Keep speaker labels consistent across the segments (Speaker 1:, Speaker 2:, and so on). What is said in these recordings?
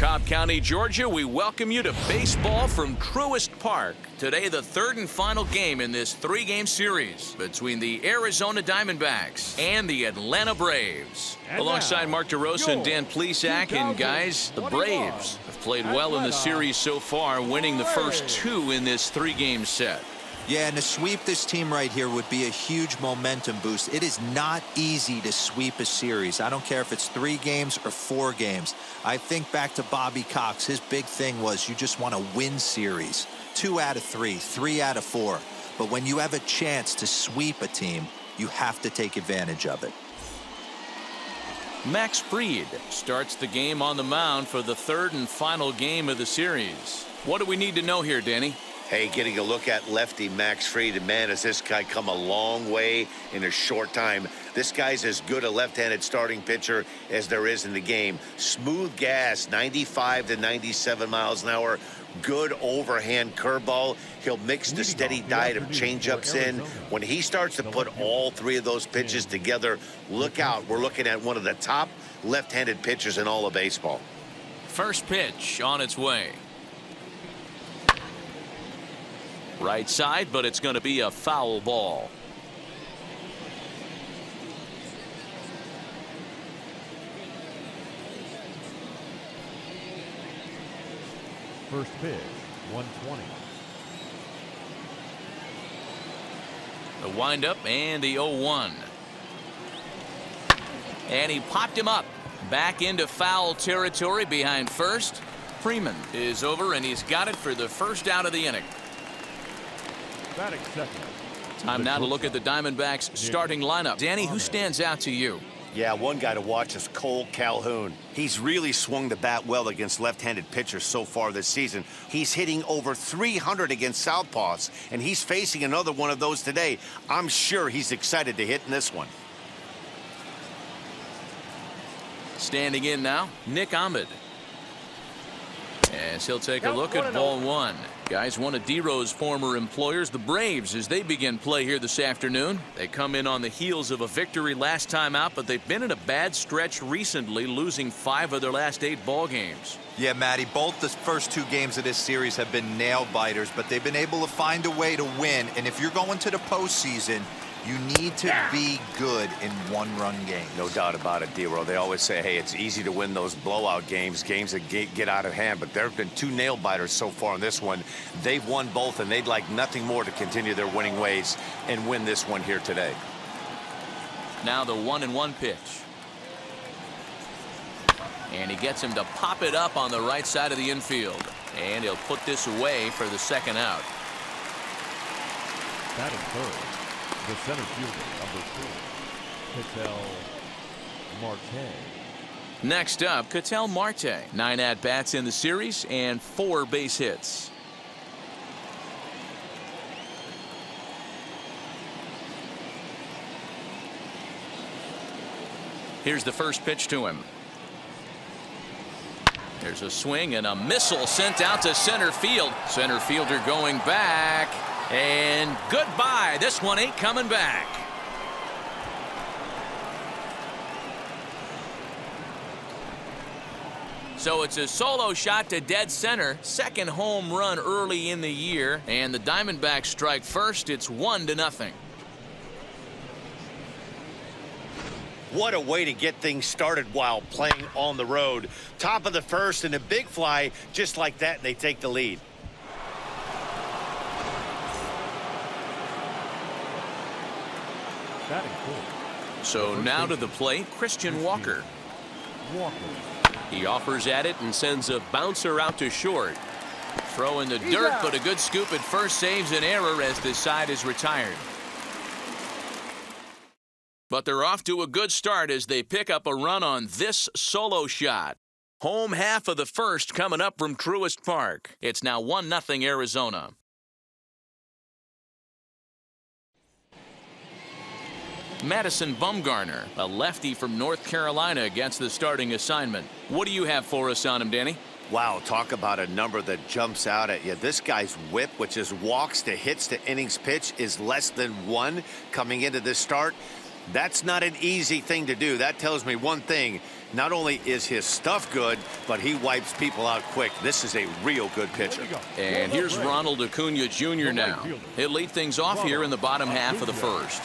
Speaker 1: Cobb County, Georgia, we welcome you to baseball from Truist Park. Today, the third and final game in this three-game series between the Arizona Diamondbacks and the Atlanta Braves. And alongside Mark DeRosa and Dan Plesac, and guys, the Braves have played well in the series so far, winning the first two in this three-game set.
Speaker 2: Yeah, and to sweep this team right here would be a huge momentum boost. It is not easy to sweep a series. I don't care if it's 3 games or 4 games. I think back to Bobby Cox. His big thing was you just want to win series. 2 out of 3, 3 out of 4. But when you have a chance to sweep a team, you have to take advantage of it.
Speaker 1: Max Fried starts the game on the mound for the third and final game of the series. What do we need to know here, Danny?
Speaker 3: Hey, getting a look at lefty Max Fried, and man, has this guy come a long way in a short time. This guy's as good a left-handed starting pitcher as there is in the game. Smooth gas, 95 to 97 miles an hour. Good overhand curveball. He'll mix the steady diet of changeups in. When he starts to put all 3 of those pitches together, look out. We're looking at one of the top left-handed pitchers in all of baseball.
Speaker 1: First pitch on its way. Right side, but it's going to be a foul ball.
Speaker 4: First pitch, 120.
Speaker 1: The windup and the 0-1. And he popped him up. Back into foul territory behind first. Freeman is over, and he's got it for the first out of the inning. Time now to look at the Diamondbacks starting lineup. Danny, who stands out to you?
Speaker 3: Yeah, one guy to watch is Cole Calhoun. He's really swung the bat well against left-handed pitchers so far this season. He's hitting over 300 against southpaws, and he's facing another one of those today. I'm sure he's excited to hit in this one.
Speaker 1: Standing in now, Nick Ahmed. As he'll take a look at ball 1. Guys, one of D-Rose former employers, the Braves, as they begin play here this afternoon. They come in on the heels of a victory last time out, but they've been in a bad stretch recently, losing 5 of their last 8 ball games.
Speaker 2: Yeah, Matty, both the first 2 games of this series have been nail-biters, but they've been able to find a way to win. And if you're going to the postseason, you need to be good in one-run games.
Speaker 3: No doubt about it, D-Row. They always say, hey, it's easy to win those blowout games, games that get out of hand. But there have been 2 nail-biters so far in this one. They've won both, and they'd like nothing more to continue their winning ways and win this one here today.
Speaker 1: Now the 1-1 pitch. And he gets him to pop it up on the right side of the infield. And he'll put this away for the second out.
Speaker 4: Batting third, the center fielder, number 4, Ketel Marte.
Speaker 1: Next up, Ketel Marte. 9 at-bats in the series and 4 base hits. Here's the first pitch to him. There's a swing and a missile sent out to center field. Center fielder going back. And goodbye. This one ain't coming back. So it's a solo shot to dead center. Second home run early in the year. And the Diamondbacks strike first. It's 1-0.
Speaker 3: What a way to get things started while playing on the road. Top of the first and a big fly just like that, and they take the lead.
Speaker 1: So now to the plate, Christian Walker. He offers at it and sends a bouncer out to short. Throw in the dirt, but a good scoop at first saves an error as this side is retired. But they're off to a good start as they pick up a run on this solo shot. Home half of the first coming up from Truist Park. It's now 1-0 Arizona. Madison Bumgarner, a lefty from North Carolina, gets the starting assignment. What do you have for us on him, Danny?
Speaker 3: Wow, talk about a number that jumps out at you. This guy's whip, which is walks to hits to innings pitch, is less than 1 coming into this start. That's not an easy thing to do. That tells me one thing. Not only is his stuff good, but he wipes people out quick. This is a real good pitcher.
Speaker 1: And here's Ronald Acuna Jr. now. He'll lead things off here in the bottom half of the first.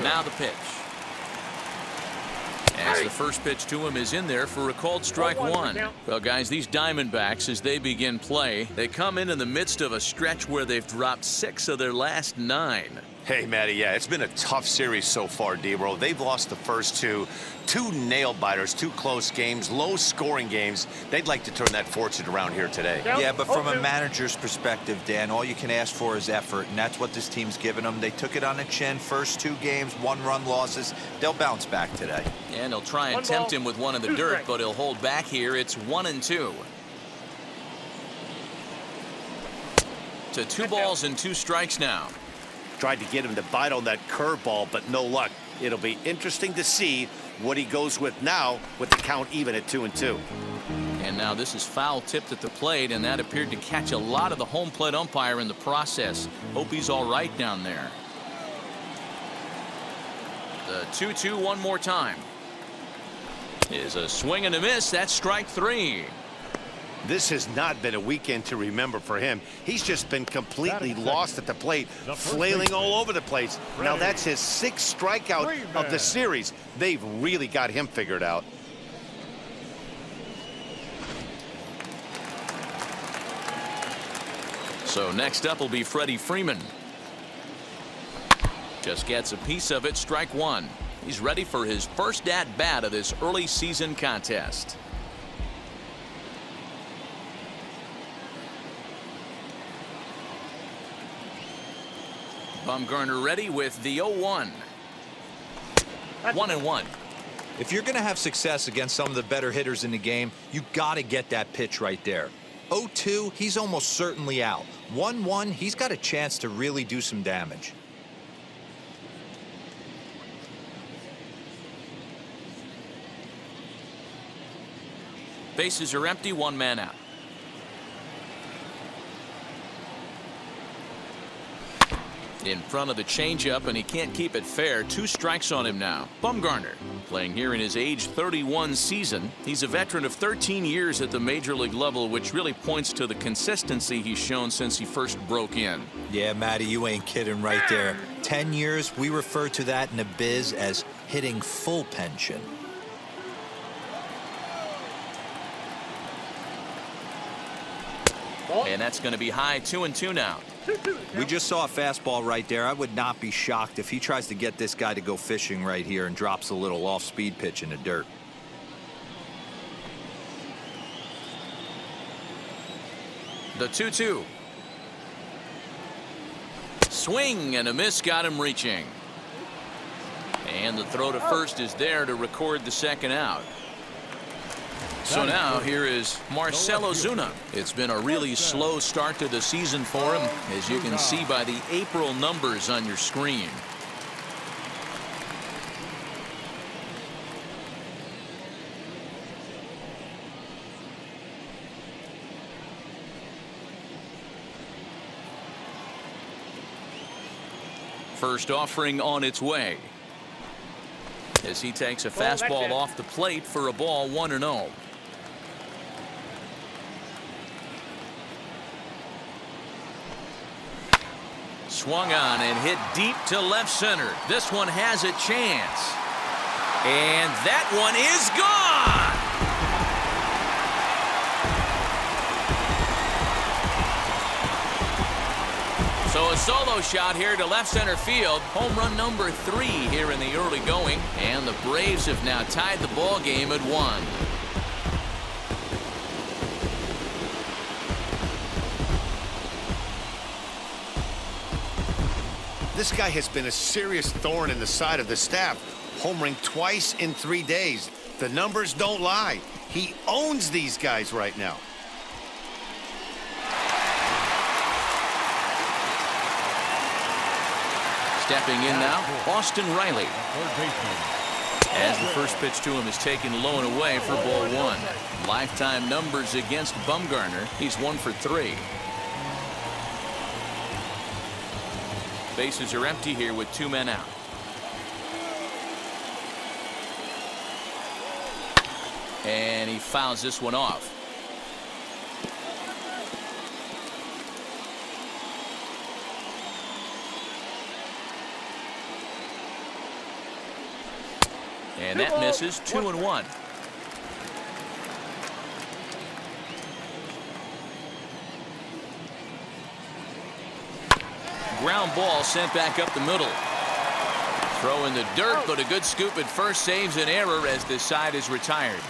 Speaker 1: Now the pitch. As the first pitch to him is in there for a called strike one. Well, guys, these Diamondbacks, as they begin play, they come in the midst of a stretch where they've dropped 6 of their last 9.
Speaker 3: Hey, Matty, yeah, it's been a tough series so far, D-Bro. They've lost the first two nail-biters, 2 close games, low-scoring games. They'd like to turn that fortune around here today.
Speaker 2: Yeah, but from a manager's perspective, Dan, all you can ask for is effort, and that's what this team's given them. They took it on the chin. First 2 games, 1-run losses. They'll bounce back today.
Speaker 1: And they'll try and tempt him with one in the dirt, but he'll hold back here. It's 1-2. To 2 balls and 2 strikes now.
Speaker 3: Tried to get him to bite on that curveball, but no luck. It'll be interesting to see what he goes with now with the count even at 2-2.
Speaker 1: And now this is foul tipped at the plate, and that appeared to catch a lot of the home plate umpire in the process. Hope he's all right down there. The 2-2 one more time. Is a swing and a miss. That's strike 3.
Speaker 3: This has not been a weekend to remember for him. He's just been completely lost at the plate, flailing all over the place. Now that's his 6th strikeout of the series. They've really got him figured out.
Speaker 1: So next up will be Freddie Freeman. Just gets a piece of it, strike 1. He's ready for his first at-bat of this early season contest. Bumgarner ready with the 0-1. 1-1.
Speaker 2: If you're going to have success against some of the better hitters in the game, you got to get that pitch right there. 0-2, he's almost certainly out. 1-1, he's got a chance to really do some damage.
Speaker 1: Bases are empty, 1 man out. In front of the changeup, and he can't keep it fair. 2 strikes on him now. Bumgarner playing here in his age 31 season. He's a veteran of 13 years at the major league level, which really points to the consistency he's shown since he first broke in.
Speaker 2: Yeah, Matty, you ain't kidding right there. 10 years, we refer to that in the biz as hitting full pension.
Speaker 1: And that's going to be high, 2-2 now.
Speaker 2: We just saw a fastball right there. I would not be shocked if he tries to get this guy to go fishing right here and drops a little off-speed pitch in the dirt.
Speaker 1: The 2-2. Swing and a miss, got him reaching. And the throw to first is there to record the second out. So now here is Marcell Ozuna. It's been a really slow start to the season for him, as you can see by the April numbers on your screen. First offering on its way, as he takes a fastball off the plate for a ball, 1-0. Swung on and hit deep to left center. This one has a chance. And that one is gone. So a solo shot here to left center field. Home run number 3 here in the early going. And the Braves have now tied the ball game at 1.
Speaker 3: This guy has been a serious thorn in the side of the staff, homering twice in 3 days. The numbers don't lie. He owns these guys right now.
Speaker 1: Stepping in now, Austin Riley. As the first pitch to him is taken low and away for ball 1. Lifetime numbers against Bumgarner. He's 1 for 3. Bases are empty here with 2 men out. And he fouls this one off. And that misses. 2-1. Ground ball sent back up the middle. Throw in the dirt, but a good scoop at first saves an error as this side is retired.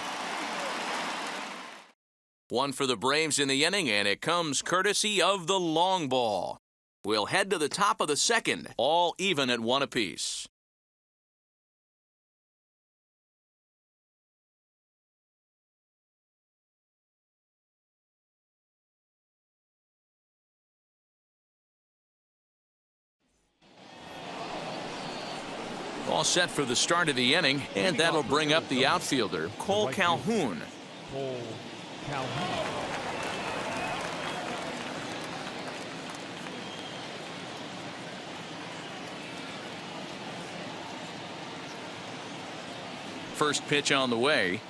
Speaker 1: One for the Braves in the inning, and it comes courtesy of the long ball. We'll head to the top of the second, all even at 1 apiece. All set for the start of the inning, and that'll bring up the outfielder, Cole Calhoun.
Speaker 4: Cole Calhoun.
Speaker 1: First pitch on the way.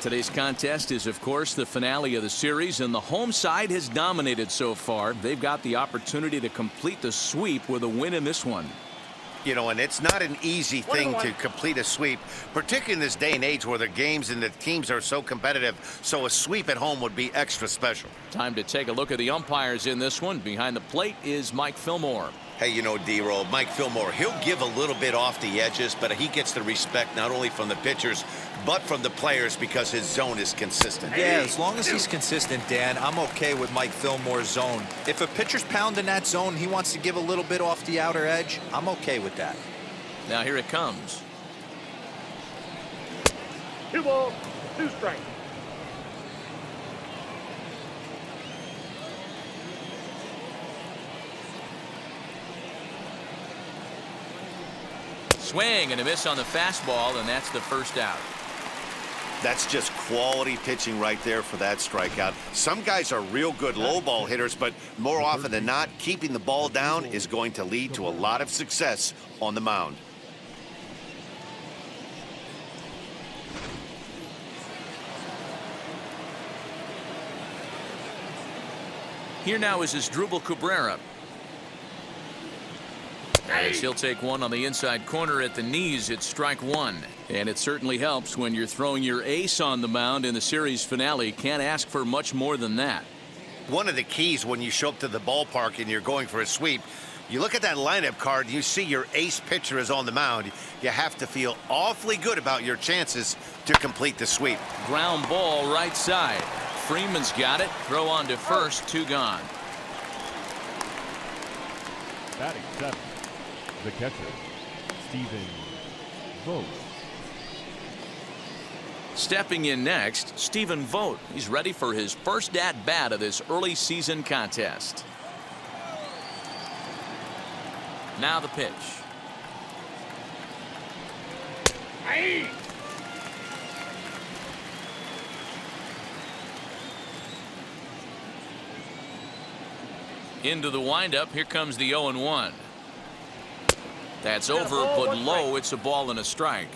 Speaker 1: Today's contest is, of course, the finale of the series, and the home side has dominated so far. They've got the opportunity to complete the sweep with a win in this one.
Speaker 3: You know, and it's not an easy thing to complete a sweep, particularly in this day and age where the games and the teams are so competitive. So a sweep at home would be extra special.
Speaker 1: Time to take a look at the umpires in this one. Behind the plate is Mike Fillmore.
Speaker 3: Hey, you know, D-Roll, Mike Fillmore, he'll give a little bit off the edges, but he gets the respect not only from the pitchers, but from the players because his zone is consistent.
Speaker 2: Yeah, as long as he's consistent, Dan, I'm okay with Mike Fillmore's zone. If a pitcher's pounding that zone, he wants to give a little bit off the outer edge, I'm okay with that.
Speaker 1: Now here it comes.
Speaker 5: 2 balls, 2 strikes.
Speaker 1: Swing and a miss on the fastball, and that's the first out.
Speaker 3: That's just quality pitching right there for that strikeout. Some guys are real good low ball hitters, but more often than not, keeping the ball down is going to lead to a lot of success on the mound.
Speaker 1: Here now is Asdrubal Cabrera. As he'll take one on the inside corner at the knees, it's strike 1. And it certainly helps when you're throwing your ace on the mound in the series finale. Can't ask for much more than that.
Speaker 3: One of the keys when you show up to the ballpark and you're going for a sweep, you look at that lineup card, you see your ace pitcher is on the mound. You have to feel awfully good about your chances to complete the sweep.
Speaker 1: Ground ball right side. Freeman's got it. Throw on to first. 2 gone.
Speaker 4: Batting 7. The catcher, Stephen Vogt.
Speaker 1: Stepping in next, Stephen Vogt. He's ready for his first at-bat of this early season contest. Now the pitch. Into the windup. Here comes the 0-1. That's over, but low. It's a ball and a strike.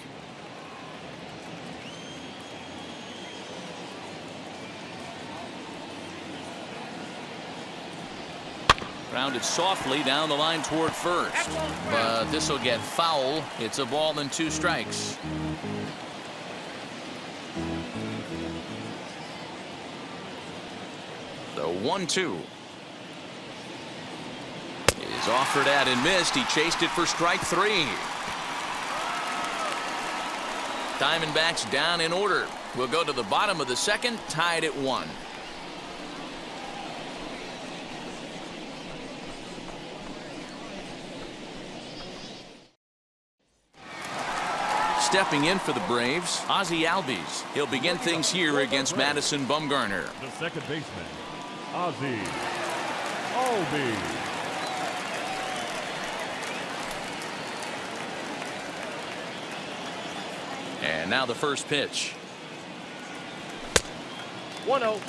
Speaker 1: Grounded softly down the line toward first. But this will get foul. It's a ball and 2 strikes. The 1-2. Is offered at and missed. He chased it for strike 3. Diamondbacks down in order. We'll go to the bottom of the second, tied at 1. Stepping in for the Braves, Ozzie Albies. He'll begin things here against Madison Bumgarner.
Speaker 4: The second baseman, Ozzie Albies.
Speaker 1: And now the first pitch.
Speaker 5: 1-0.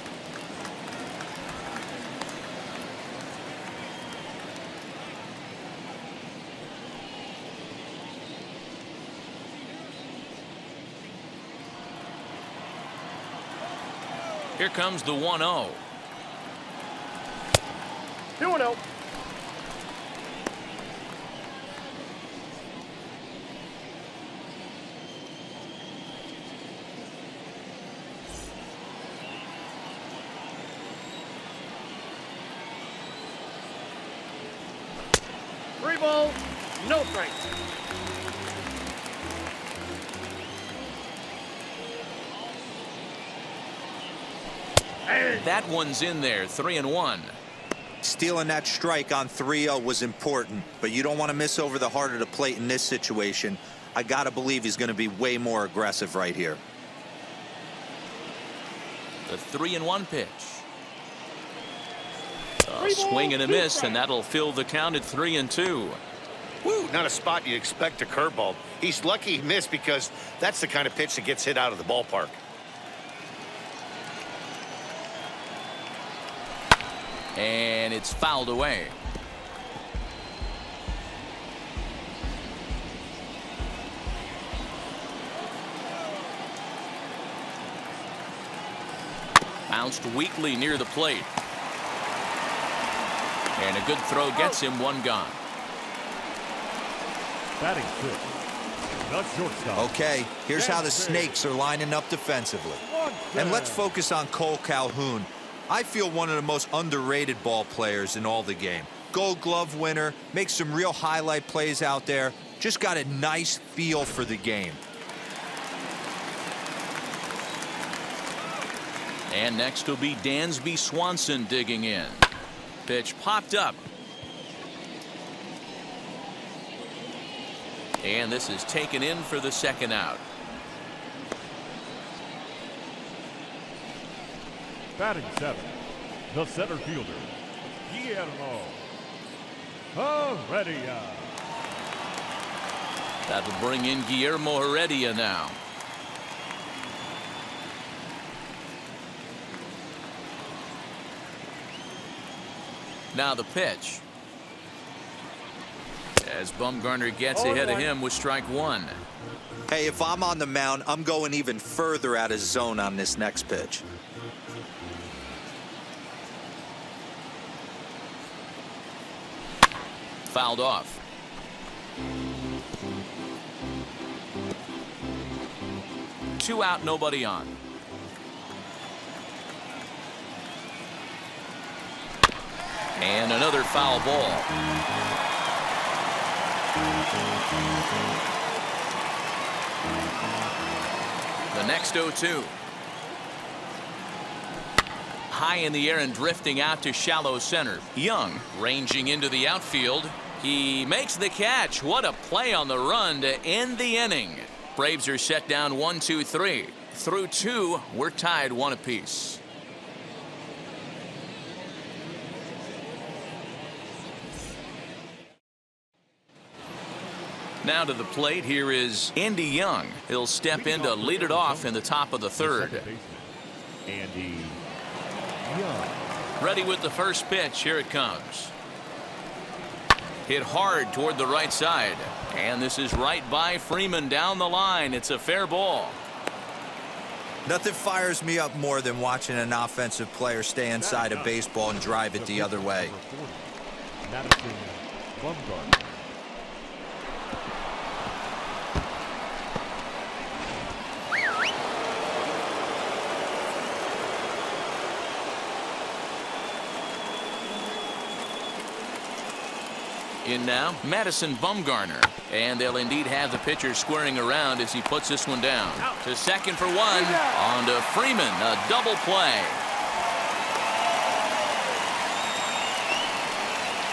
Speaker 1: Here comes the 1-0.
Speaker 5: 2-0. Three ball, no strikes.
Speaker 1: That one's in there, 3-1.
Speaker 2: Stealing that strike on 3-0 was important, but you don't want to miss over the heart of the plate in this situation. I got to believe he's going to be way more aggressive right here.
Speaker 1: The 3-1 pitch. A swing and a miss, and that'll fill the count at 3-2.
Speaker 3: Woo, not a spot you'd expect a curveball. He's lucky he missed because that's the kind of pitch that gets hit out of the ballpark.
Speaker 1: And it's fouled away. Bounced weakly near the plate. And a good throw gets him one gone.
Speaker 4: Batting sixth, the shortstop.
Speaker 2: Okay, here's how the Snakes are lining up defensively. And let's focus on Cole Calhoun. I feel one of the most underrated ball players in all the game. Gold Glove winner, makes some real highlight plays out there. Just got a nice feel for the game.
Speaker 1: And next will be Dansby Swanson digging in. Pitch popped up. And this is taken in for the second out.
Speaker 4: Batting seventh, the center fielder, Guillermo Heredia.
Speaker 1: That'll bring in Guillermo Heredia now. Now the pitch. As Bumgarner gets ahead of him with strike one.
Speaker 2: Hey, if I'm on the mound, I'm going even further out of zone on this next pitch.
Speaker 1: Fouled off. Two out, nobody on. And another foul ball. The next 0-2. High in the air and drifting out to shallow center. Young ranging into the outfield. He makes the catch. What a play on the run to end the inning. Braves are set down 1-2-3. Through two, we're tied one apiece. Now to the plate, here is Andy Young. He'll step in to lead it off in the top of the third.
Speaker 4: Andy Young.
Speaker 1: Ready with the first pitch. Here it comes. Hit hard toward the right side. And this is right by Freeman down the line. It's a fair ball.
Speaker 2: Nothing fires me up more than watching an offensive player stay inside of baseball and drive it the other way.
Speaker 4: Madison Bumgarner.
Speaker 1: In now, Madison Bumgarner. And they'll indeed have the pitcher squaring around as he puts this one down. To second for one. On to Freeman. A double play.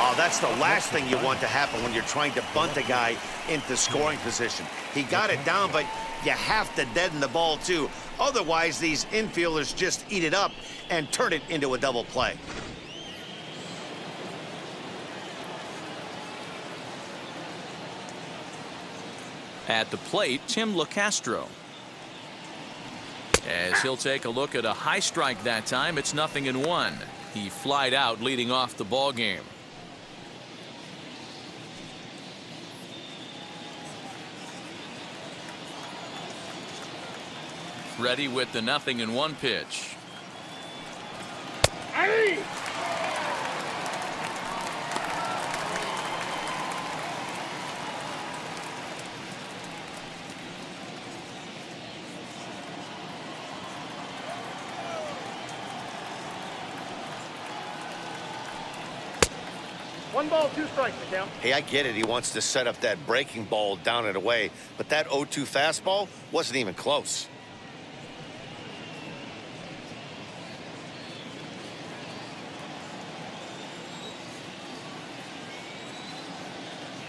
Speaker 3: Oh, that's the last thing you want to happen when you're trying to bunt a guy into scoring position. He got it down, but you have to deaden the ball, too. Otherwise, these infielders just eat it up and turn it into a double play.
Speaker 1: At the plate, Tim LaCastro. As he'll take a look at a high strike that time, it's 0-1. He flied out leading off the ball game. Ready with the 0-1 pitch.
Speaker 5: Hey! One ball, two strikes, the count.
Speaker 3: Hey, I get it. He wants to set up that breaking ball down and away, but that 0-2 fastball wasn't even close.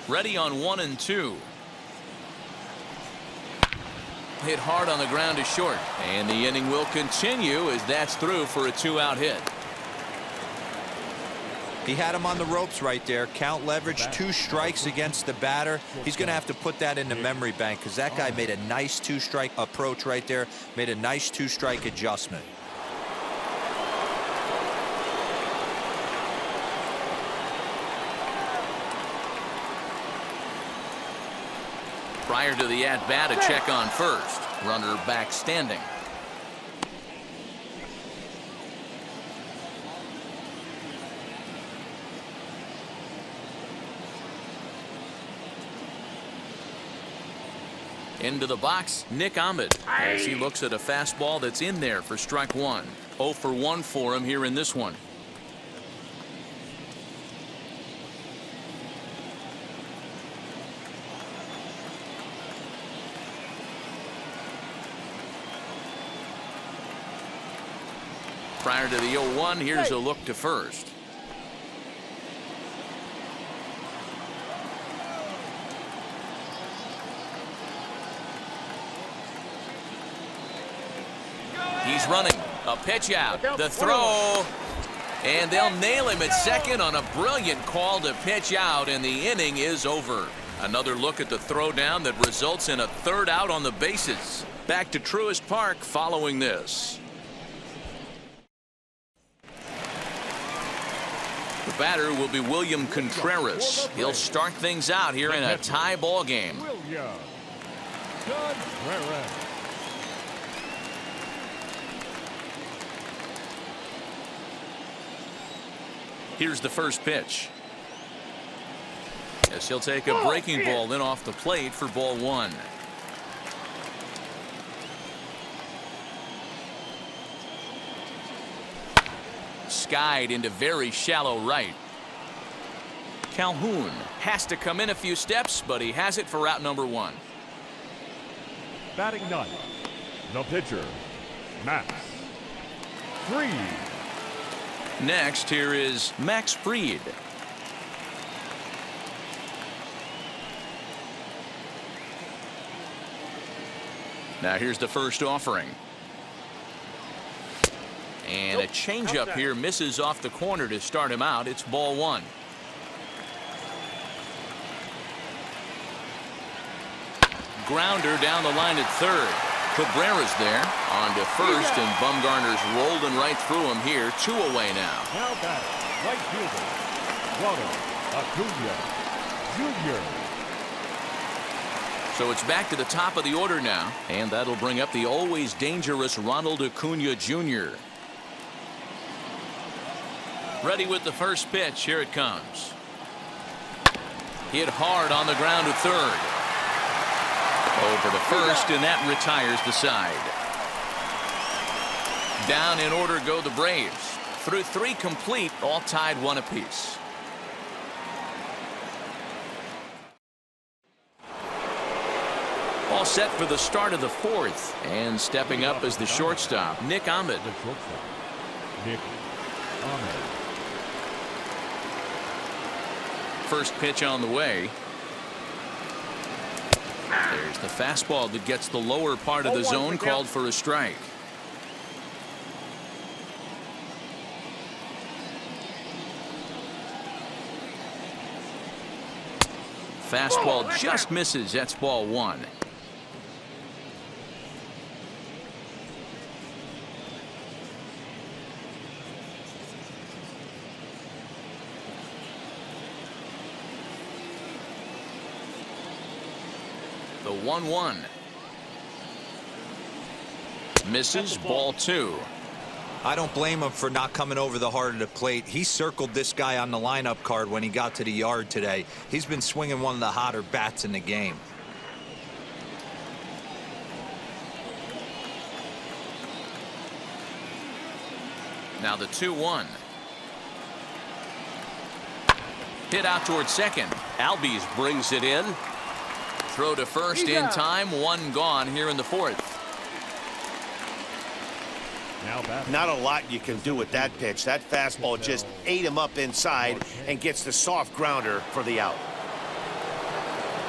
Speaker 1: Ready on 1 and 2. Hit hard on the ground to short, and the inning will continue as that's through for a 2-out hit.
Speaker 2: He had him on the ropes right there. Count leverage, 2 strikes against the batter. He's going to have to put that in the memory bank because that guy made a nice 2-strike approach right there, made a nice 2-strike adjustment.
Speaker 1: Prior to the at-bat, a check on first. Runner back standing. Into the box, Nick Ahmed, as he looks at a fastball that's in there for strike 1. 0 for 1 for him here in this one. Prior to the 0-1, here's a look to first. He's running. A pitch out. The throw. And they'll nail him at second on a brilliant call to pitch out, and the inning is over. Another look at the throw down that results in a 3rd out on the bases. Back to Truist Park following this. The batter will be William Contreras. He'll start things out here in a tie ball game.
Speaker 4: William Contreras.
Speaker 1: Here's the first pitch. Yes, he'll take a breaking ball in off the plate for ball 1. Skied into very shallow right. Calhoun has to come in a few steps, but he has it for out number 1.
Speaker 4: Batting ninth, the pitcher, Max Fried.
Speaker 1: Next, here is Max Fried. Now here's the first offering. And a changeup here misses off the corner to start him out. It's ball 1. Grounder down the line at third. Cabrera's there on to first, and Bumgarner's rolling right through him here. 2 away now.
Speaker 4: Now batting, right fielder, Ronald Acuna Jr.
Speaker 1: So it's back to the top of the order now, and that'll bring up the always dangerous Ronald Acuna Jr. Ready with the first pitch. Here it comes. Hit hard on the ground to third. Over to first, and that retires the side. Down in order go the Braves. Through 3 complete, all tied 1 apiece. All set for the start of the 4th, and stepping up as the shortstop, Nick Ahmed.
Speaker 4: The shortstop, Nick Ahmed.
Speaker 1: First pitch on the way. There's the fastball that gets the lower part of the zone, called for a strike. Fastball just misses. That's ball 1. The 1-1. Misses, ball 2.
Speaker 2: I don't blame him for not coming over the heart of the plate. He circled this guy on the lineup card when he got to the yard today. He's been swinging one of the hotter bats in the game.
Speaker 1: Now the 2-1. Hit out towards second. Albies brings it in. Throw to first in time. One gone here in the fourth.
Speaker 3: Not a lot you can do with that pitch. That fastball just ate him up inside and gets the soft grounder for the out.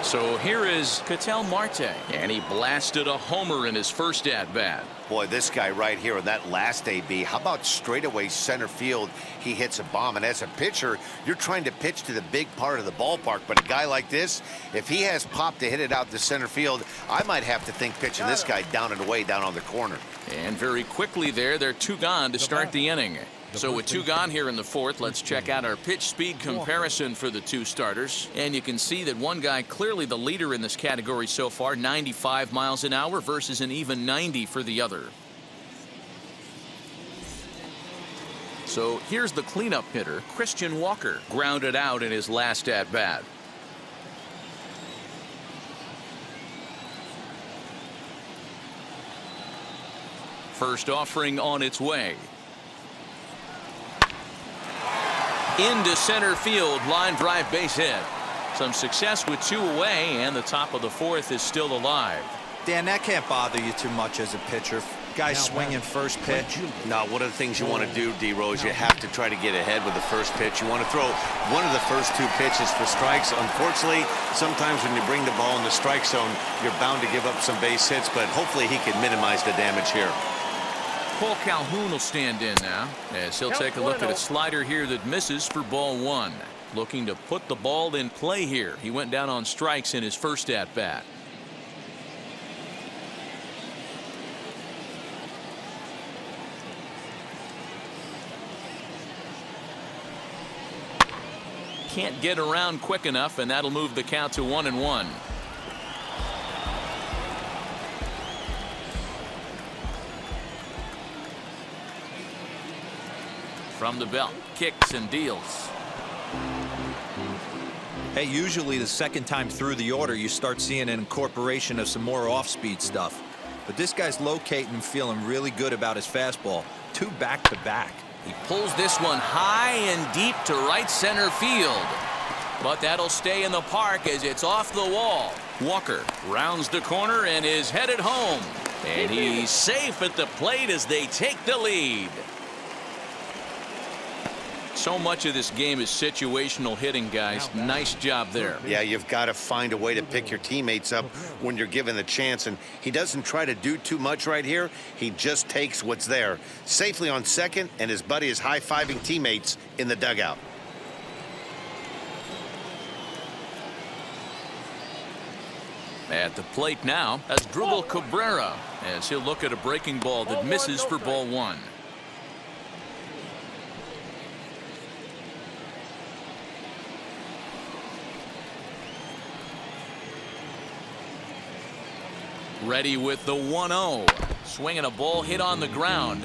Speaker 1: So here is Ketel Marte, and he blasted a homer in his first at-bat.
Speaker 3: Boy, this guy right here in that last AB, how about straightaway center field? He hits a bomb, and as a pitcher, you're trying to pitch to the big part of the ballpark, but a guy like this, if he has pop to hit it out to center field, I might have to think pitching this guy down and away down on the corner.
Speaker 1: And very quickly there, they're 2 gone to start the inning. So with 2 gone here in the fourth, let's check out our pitch speed comparison for the 2 starters. And you can see that one guy clearly the leader in this category so far, 95 miles an hour versus an even 90 for the other. So here's the cleanup hitter, Christian Walker, grounded out in his last at-bat. First offering on its way. Into center field, line drive base hit. Some success with 2 away, and the top of the fourth is still alive.
Speaker 2: Dan, that can't bother you too much as a pitcher. Guy swinging first pitch.
Speaker 3: Now, one of the things you want to do, D-Rose, you have to try to get ahead with the first pitch. You want to throw one of the first 2 pitches for strikes. Unfortunately, sometimes when you bring the ball in the strike zone, you're bound to give up some base hits, but hopefully he can minimize the damage here.
Speaker 1: Cole Calhoun will stand in now as he'll take a look at a slider here that misses for ball 1. Looking to put the ball in play here. He went down on strikes in his first at-bat. Can't get around quick enough, and that'll move the count to 1-1. From the belt, kicks and deals.
Speaker 2: Hey, usually the second time through the order, you start seeing an incorporation of some more off-speed stuff. But this guy's locating and feeling really good about his fastball. 2 back-to-back.
Speaker 1: He pulls this one high and deep to right center field. But that'll stay in the park as it's off the wall. Walker rounds the corner and is headed home. And he's safe at the plate as they take the lead. So much of this game is situational hitting, guys. Nice job there.
Speaker 3: Yeah, you've got to find a way to pick your teammates up when you're given the chance, and he doesn't try to do too much right here. He just takes what's there. Safely on second, and his buddy is high-fiving teammates in the dugout.
Speaker 1: At the plate now, Asdrubal Cabrera, as he'll look at a breaking ball that misses for ball 1. Ready with the 1-0. Swinging a ball hit on the ground.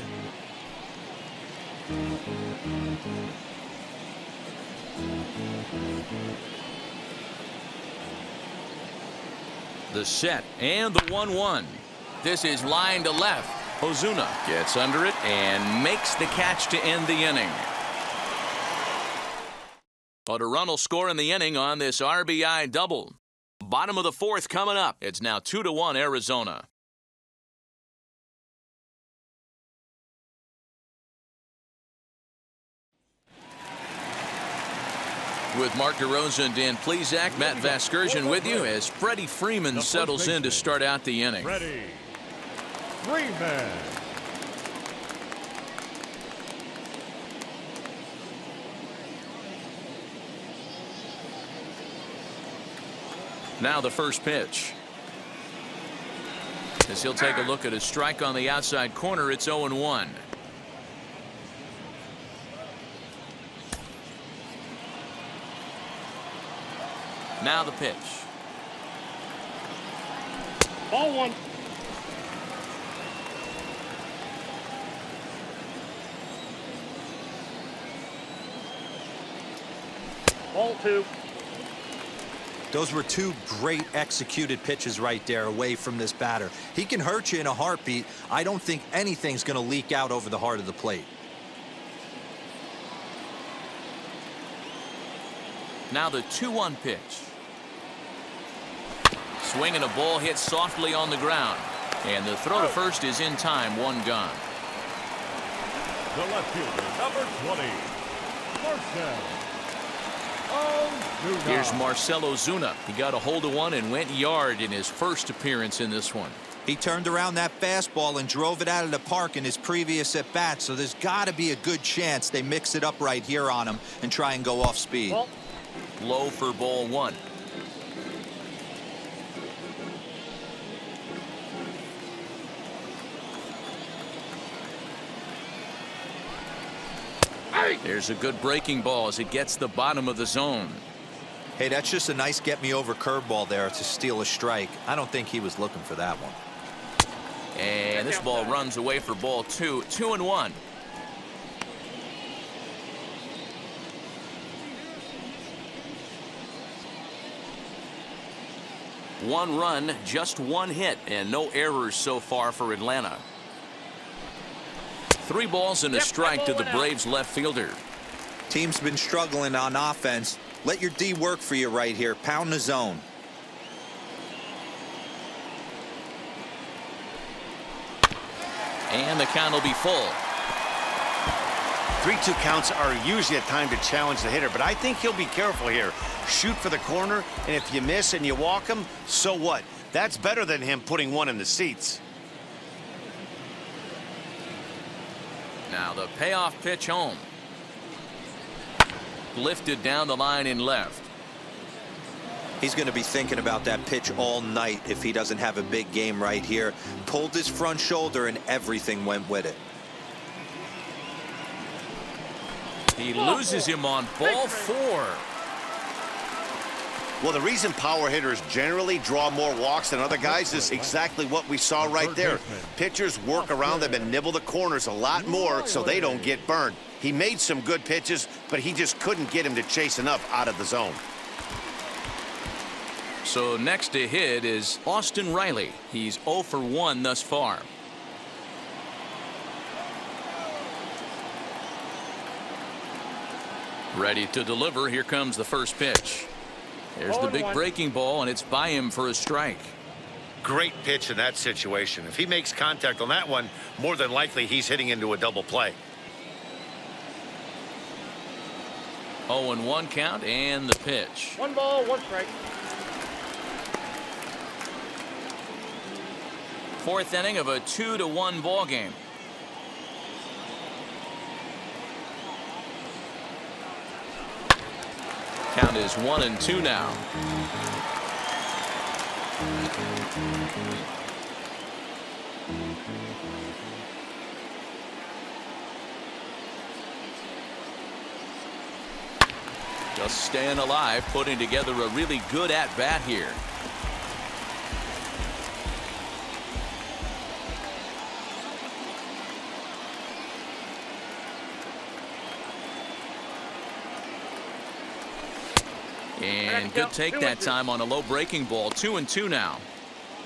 Speaker 1: The set and the 1-1. This is line to left. Ozuna gets under it and makes the catch to end the inning. But a run will score in the inning on this RBI double. Bottom of the fourth coming up. It's now 2-1 Arizona. With Mark DeRosa and Dan Plesac, Matt Vasgersian with you as Freddie Freeman settles in to start out the inning.
Speaker 4: Freddie Freeman.
Speaker 1: Now the first pitch. As he'll take a look at a strike on the outside corner, it's 0-1. Now the pitch.
Speaker 5: Ball 1. Ball 2.
Speaker 2: Those were two great executed pitches right there away from this batter. He can hurt you in a heartbeat. I don't think anything's going to leak out over the heart of the plate.
Speaker 1: Now the 2-1 pitch. Swing and a ball hit softly on the ground. And the throw to first is in time, 1 gone.
Speaker 4: The left fielder, number 20, Marcell Ozuna.
Speaker 1: Here's Marcell Ozuna. He got a hold of one and went yard in his first appearance in this one.
Speaker 2: He turned around that fastball and drove it out of the park in his previous at-bat, so there's got to be a good chance they mix it up right here on him and try and go off speed.
Speaker 5: Ball.
Speaker 1: Low for ball 1. There's a good breaking ball as it gets the bottom of the zone.
Speaker 2: Hey, that's just a nice get-me-over curveball there to steal a strike. I don't think he was looking for that one.
Speaker 1: And this ball runs away for ball 2. 2-1. One run, just one hit, and no errors so far for Atlanta. 3 balls and a strike to the Braves left fielder.
Speaker 2: Team's been struggling on offense. Let your D work for you right here. Pound the zone.
Speaker 1: And the count will be full.
Speaker 3: 3-2 counts are usually a time to challenge the hitter, but I think he'll be careful here. Shoot for the corner, and if you miss and you walk him, so what? That's better than him putting one in the seats.
Speaker 1: Now the payoff pitch home. Lifted down the line in left.
Speaker 2: He's going to be thinking about that pitch all night if he doesn't have a big game right here. Pulled his front shoulder and everything went with it.
Speaker 1: He loses him on ball 4.
Speaker 3: Well, the reason power hitters generally draw more walks than other guys is exactly what we saw right there. Pitchers work around them and nibble the corners a lot more so they don't get burned. He made some good pitches, but he just couldn't get him to chase enough out of the zone.
Speaker 1: So next to hit is Austin Riley. He's 0 for 1 thus far. Ready to deliver. Here comes the first pitch. There's the big breaking ball, and it's by him for a strike.
Speaker 3: Great pitch in that situation. If he makes contact on that one, more than likely he's hitting into a double play.
Speaker 1: 0-1 count and the pitch.
Speaker 5: 1 ball, 1 strike.
Speaker 1: 4th inning of a 2-1 ball game. Count is 1-2 now. Just staying alive, putting together a really good at-bat here. And good take that time on a low breaking ball. 2-2 now.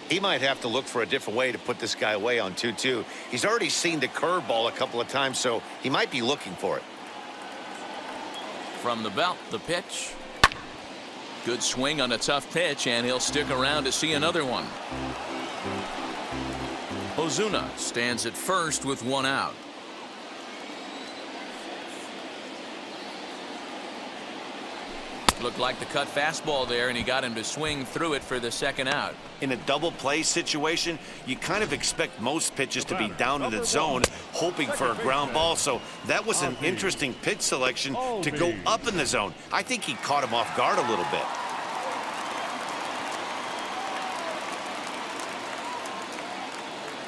Speaker 3: He might have to look for a different way to put this guy away on 2-2. He's already seen the curveball a couple of times, so he might be looking for it.
Speaker 1: From the belt, the pitch. Good swing on a tough pitch, and he'll stick around to see another one. Ozuna stands at first with 1 out. Looked like the cut fastball there, and he got him to swing through it for the 2nd out.
Speaker 3: In a double play situation, you kind of expect most pitches to be down in the zone, hoping for a ground ball. So that was an interesting pitch selection to go up in the zone. I think he caught him off guard a little bit.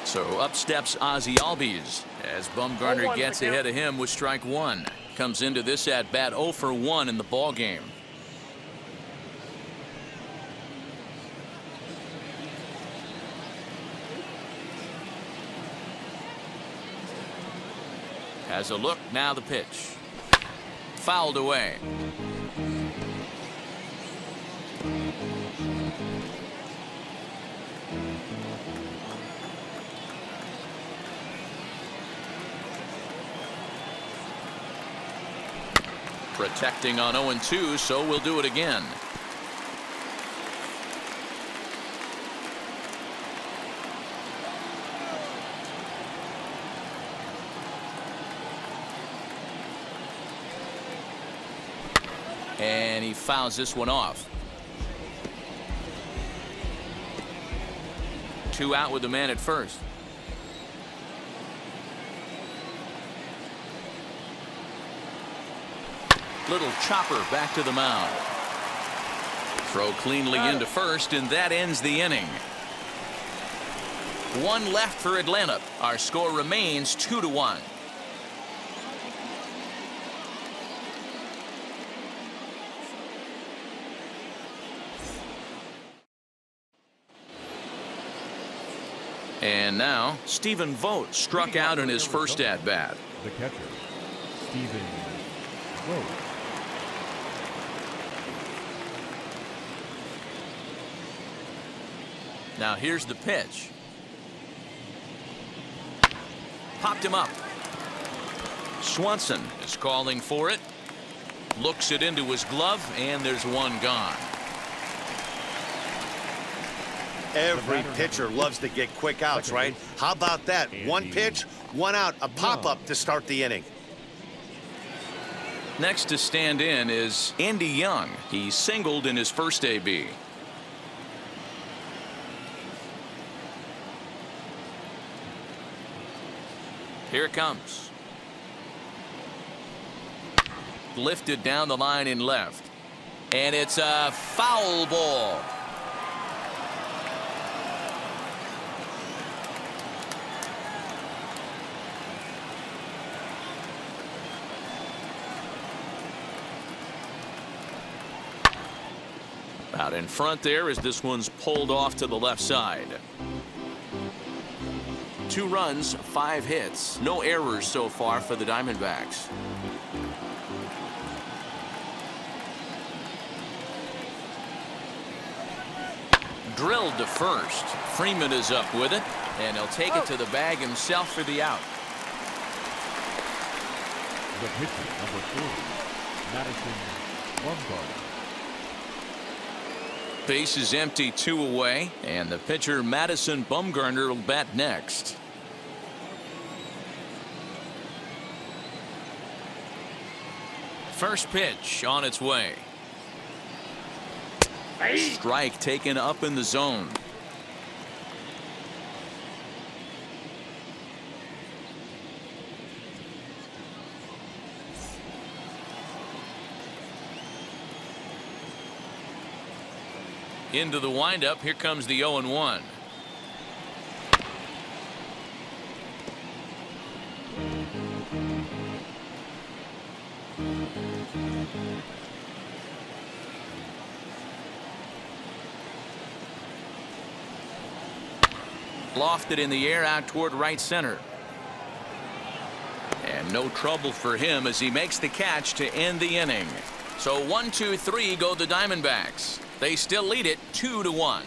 Speaker 1: So up steps Ozzie Albies as Bumgarner gets ahead of him with strike 1. Comes into this at bat 0 for 1 in the ball game. Has a look, now the pitch. Fouled away. Protecting on 0-2, so we'll do it again. And he fouls this one off. 2 out with the man at first. Little chopper back to the mound. Throw cleanly into first, and that ends the inning. 1 left for Atlanta. Our score remains 2-1. And now, Stephen Vogt struck out in his first at-bat.
Speaker 4: The catcher, Stephen Vogt.
Speaker 1: Now here's the pitch. Popped him up. Swanson is calling for it. Looks it into his glove, and there's 1 gone.
Speaker 3: Every pitcher loves to get quick outs, right? How about that? 1 pitch, 1 out, a pop-up to start the inning.
Speaker 1: Next to stand in is Andy Young. He singled in his first AB. Here it comes. Lifted down the line in left. And it's a foul ball. Out in front there as this one's pulled off to the left side. 2 runs, 5 hits. No errors so far for the Diamondbacks. Drilled to first. Freeman is up with it, and he'll take it to the bag himself for the out.
Speaker 4: The pitcher, number 40, Madison Bumgarner.
Speaker 1: Base is empty, 2 away, and the pitcher Madison Bumgarner will bat next. First pitch on its way. Strike taken up in the zone. Into the windup. Here comes the 0-1. Lofted in the air out toward right center. And no trouble for him as he makes the catch to end the inning. So 1-2-3 go the Diamondbacks. They still lead it 2-1.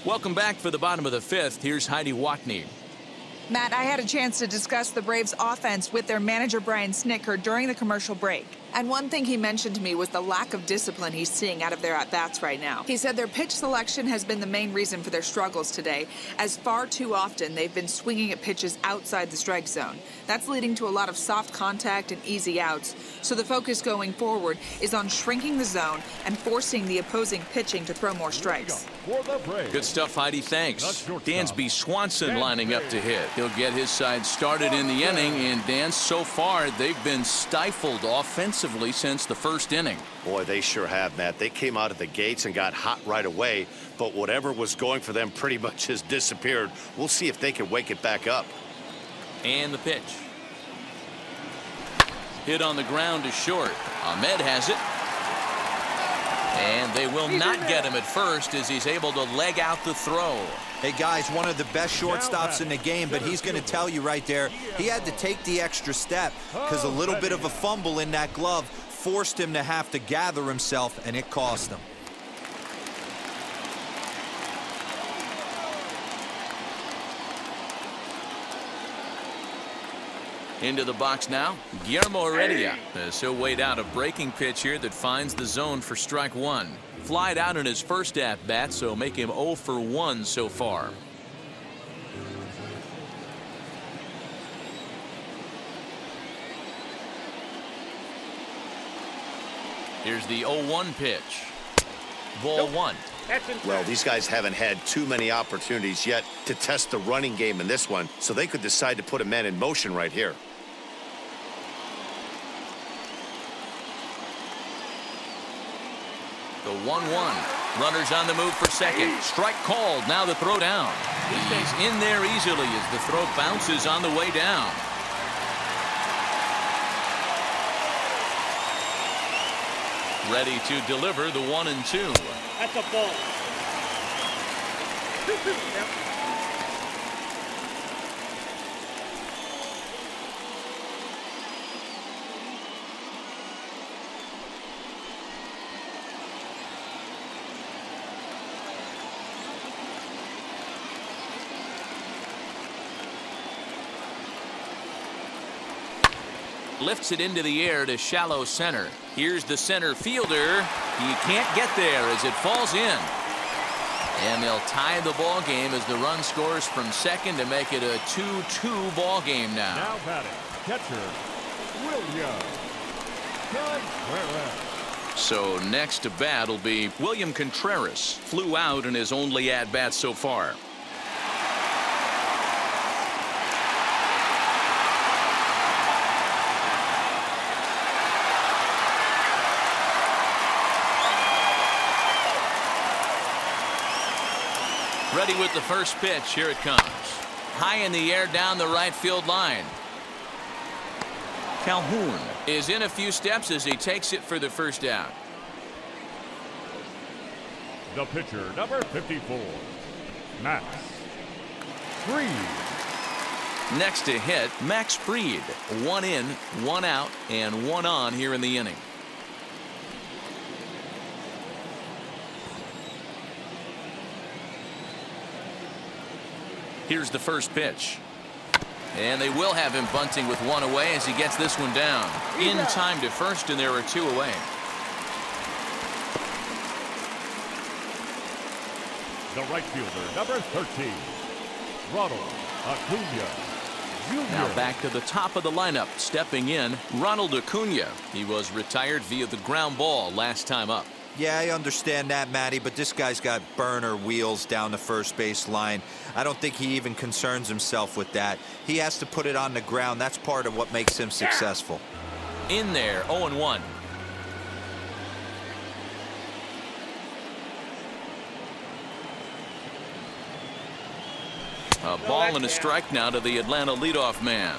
Speaker 1: Welcome back for the bottom of the 5th. Here's Heidi Watney.
Speaker 6: Matt, I had a chance to discuss the Braves' offense with their manager, Brian Snitker, during the commercial break. And one thing he mentioned to me was the lack of discipline he's seeing out of their at-bats right now. He said their pitch selection has been the main reason for their struggles today, as far too often they've been swinging at pitches outside the strike zone. That's leading to a lot of soft contact and easy outs. So the focus going forward is on shrinking the zone and forcing the opposing pitching to throw more strikes.
Speaker 1: Good stuff, Heidi. Thanks. Dansby Swanson lining up to hit. He'll get his side started in the inning, and Dan, so far they've been stifled offensively since the first inning.
Speaker 3: Boy, they sure have, Matt. They came out of the gates and got hot right away, but whatever was going for them pretty much has disappeared. We'll see if they can wake it back up.
Speaker 1: And the pitch. Hit on the ground to short. Ahmed has it. And they will not get him at first as he's able to leg out the throw.
Speaker 2: Hey, guys, one of the best shortstops in the game, but he's going to tell you right there, he had to take the extra step because a little bit of a fumble in that glove forced him to have to gather himself, and it cost him.
Speaker 1: Into the box now, Guillermo Heredia. As he'll wait out a breaking pitch here that finds the zone for strike one. Flied out in his first at-bat, so make him 0 for 1 so far. Here's the 0-1 pitch. Ball one.
Speaker 3: Well, these guys haven't had too many opportunities yet to test the running game in this one, so they could decide to put a man in motion right here.
Speaker 1: The 1-1. Runners on the move for second. Strike called. Now the throw down. He's in there easily as the throw bounces on the way down. Ready to deliver the 1 and 2.
Speaker 5: That's a ball. 2-2. Count.
Speaker 1: Lifts it into the air to shallow center. Here's the center fielder. He can't get there as it falls in. And they'll tie the ball game as the run scores from second to make it a 2-2 ball game now.
Speaker 4: Now batting, catcher, William Contreras.
Speaker 1: So next to bat will be William Contreras. Flew out in his only at-bat so far. Ready with the first pitch. Here it comes. High in the air down the right field line. Calhoun is in a few steps as he takes it for the first out.
Speaker 4: The pitcher, number 54, Max Fried.
Speaker 1: Next to hit, Max Fried. 1 in, 1 out, and 1 on here in the inning. Here's the first pitch. And they will have him bunting with 1 away as he gets this one down. In time to first, and there are 2 away.
Speaker 4: The right fielder, number 13, Ronald Acuna Jr.
Speaker 1: Now back to the top of the lineup. Stepping in, Ronald Acuna. He was retired via the ground ball last time up.
Speaker 2: Yeah, I understand that, Matty, but this guy's got burner wheels down the first base line. I don't think he even concerns himself with that. He has to put it on the ground. That's part of what makes him successful.
Speaker 1: In there, 0-1. A ball and a strike now to the Atlanta leadoff man.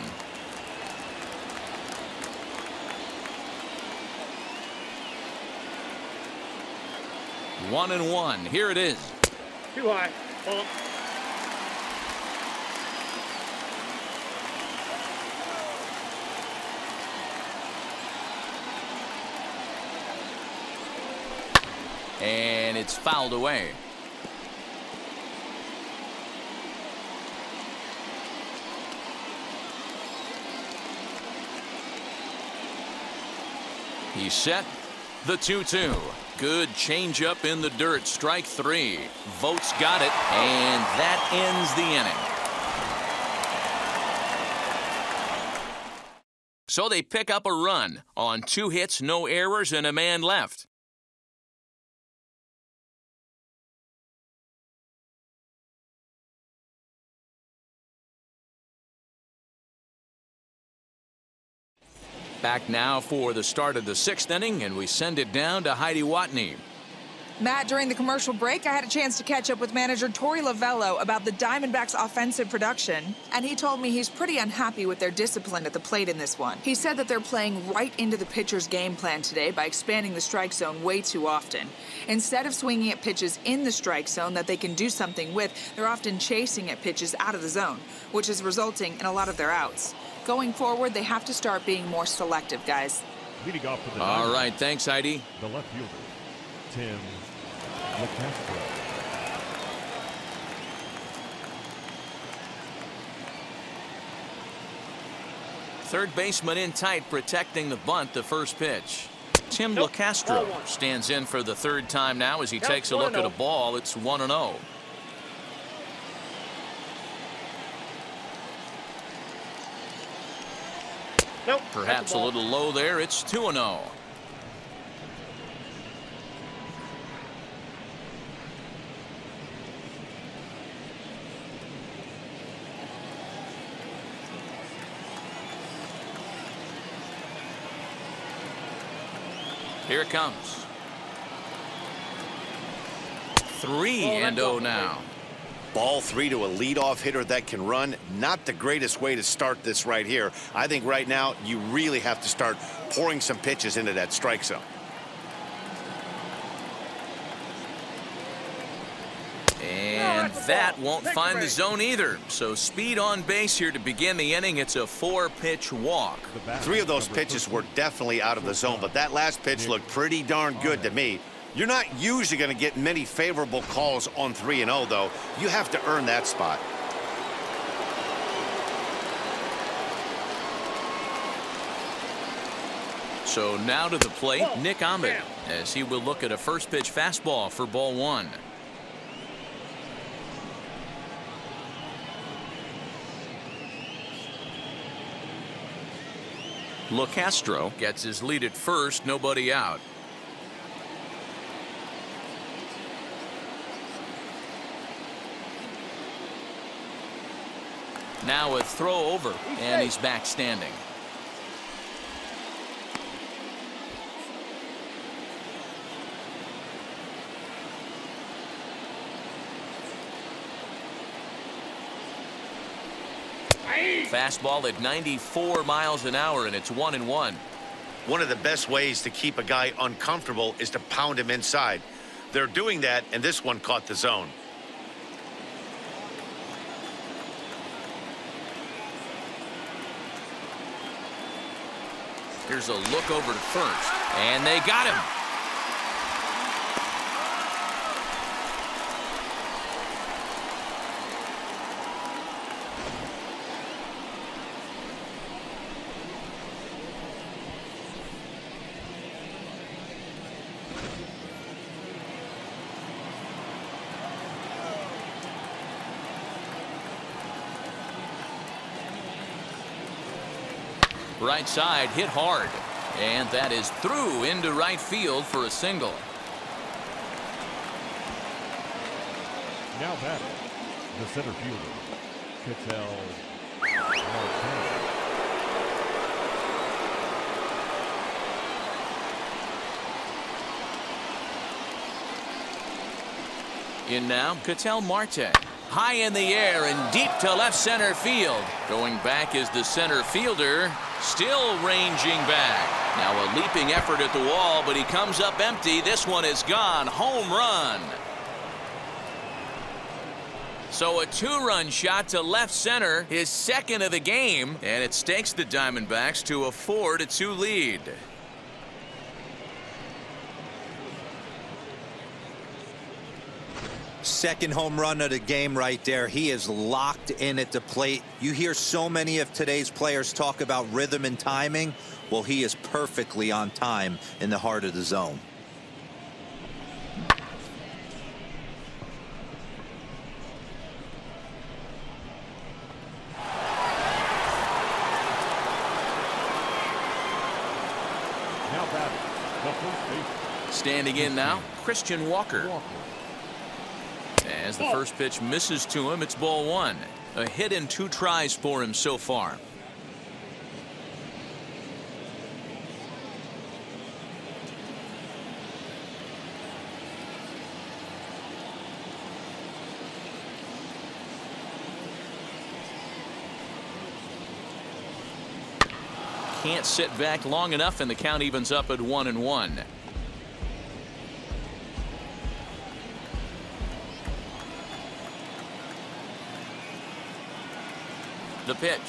Speaker 1: One and one. Here it is.
Speaker 5: Too high. Ball.
Speaker 1: And it's fouled away. He's set. The 2-2. Good changeup in the dirt. Strike 3. Vogt's got it, and that ends the inning. So they pick up a run on 2 hits, no errors, and a man left. Back now for the start of the 6th inning, and we send it down to Heidi Watney.
Speaker 6: Matt, during the commercial break, I had a chance to catch up with manager Torey Lavello about the Diamondbacks' offensive production, and he told me he's pretty unhappy with their discipline at the plate in this one. He said that they're playing right into the pitcher's game plan today by expanding the strike zone way too often. Instead of swinging at pitches in the strike zone that they can do something with, they're often chasing at pitches out of the zone, which is resulting in a lot of their outs. Going forward, they have to start being more selective, guys.
Speaker 4: Leading off for the
Speaker 1: All
Speaker 4: Diamondbacks,
Speaker 1: right, thanks, Heidi.
Speaker 4: the left fielder, Tim LeCastro.
Speaker 1: Third baseman in tight, protecting the bunt, the first pitch. Tim
Speaker 5: Nope.
Speaker 1: LaCastro
Speaker 5: Ball one.
Speaker 1: stands in for the third time now as he
Speaker 5: Count
Speaker 1: takes a look at a
Speaker 5: 1-0.
Speaker 1: ball. It's 1-0.
Speaker 5: Nope.
Speaker 1: Perhaps
Speaker 5: That's
Speaker 1: a
Speaker 5: ball.
Speaker 1: little low there. It's 2-0. Here it comes. 3-0 now.
Speaker 3: Ball 3 to a leadoff hitter that can run. Not the greatest way to start this right here. I think right now you really have to start pouring some pitches into that strike zone.
Speaker 1: And
Speaker 5: that's a
Speaker 1: that
Speaker 5: ball.
Speaker 1: won't
Speaker 5: Take
Speaker 1: find
Speaker 5: the
Speaker 1: the
Speaker 5: break.
Speaker 1: zone either. So speed on base here to begin the inning. It's a 4-pitch walk.
Speaker 4: The batter,
Speaker 3: 3 of those
Speaker 4: number
Speaker 3: pitches
Speaker 4: 13.
Speaker 3: were definitely out of the zone, but that last pitch looked pretty darn good to me. You're not usually going to get many favorable calls on 3-0, though. You have to earn that spot.
Speaker 1: So now to the plate,
Speaker 5: Ball.
Speaker 1: Nick Ahmed,
Speaker 5: Down.
Speaker 1: as he will look at a first pitch fastball for ball 1. LaCastro gets his lead at first, nobody out. Now a throw over, and he's back standing. Fastball at 94 miles an hour, and it's 1-1.
Speaker 3: One of the best ways to keep a guy uncomfortable is to pound him inside. They're doing that, and this one caught the zone.
Speaker 1: Here's a look over to first, and they got him. Right side hit hard, and that is through into right field for a single.
Speaker 4: Now batting, the center fielder, Ketel Marte.
Speaker 1: In now, Ketel Marte. High in the air and deep to left center field. Going back is the center fielder, still ranging back. Now a leaping effort at the wall, but he comes up empty. This one is gone. Home run. So a 2-run shot to left center, his second of the game, and it stakes the Diamondbacks to a 4-2 lead.
Speaker 2: Second home run of the game right there. He is locked in at the plate. You hear so many of today's players talk about rhythm and timing. Well, he is perfectly on time in the heart of the zone.
Speaker 4: Now batting, the first baseman,
Speaker 1: Standing in now, Christian Walker.
Speaker 4: Walker.
Speaker 1: As the first pitch misses to him, it's ball 1. A hit and 2 tries for him so far. Can't sit back long enough, and the count evens up at 1-1. The pitch.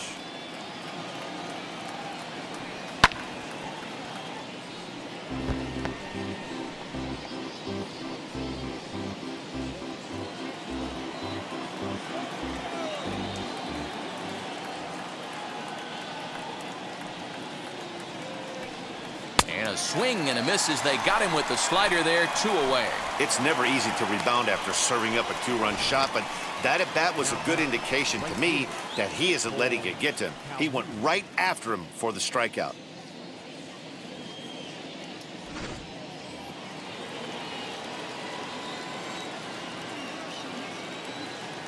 Speaker 1: swing and a miss as they got him with the slider there, 2 away.
Speaker 3: It's never easy to rebound after serving up a 2-run shot, but that at-bat was a good indication to me that he isn't letting it get to him. He went right after him for the strikeout.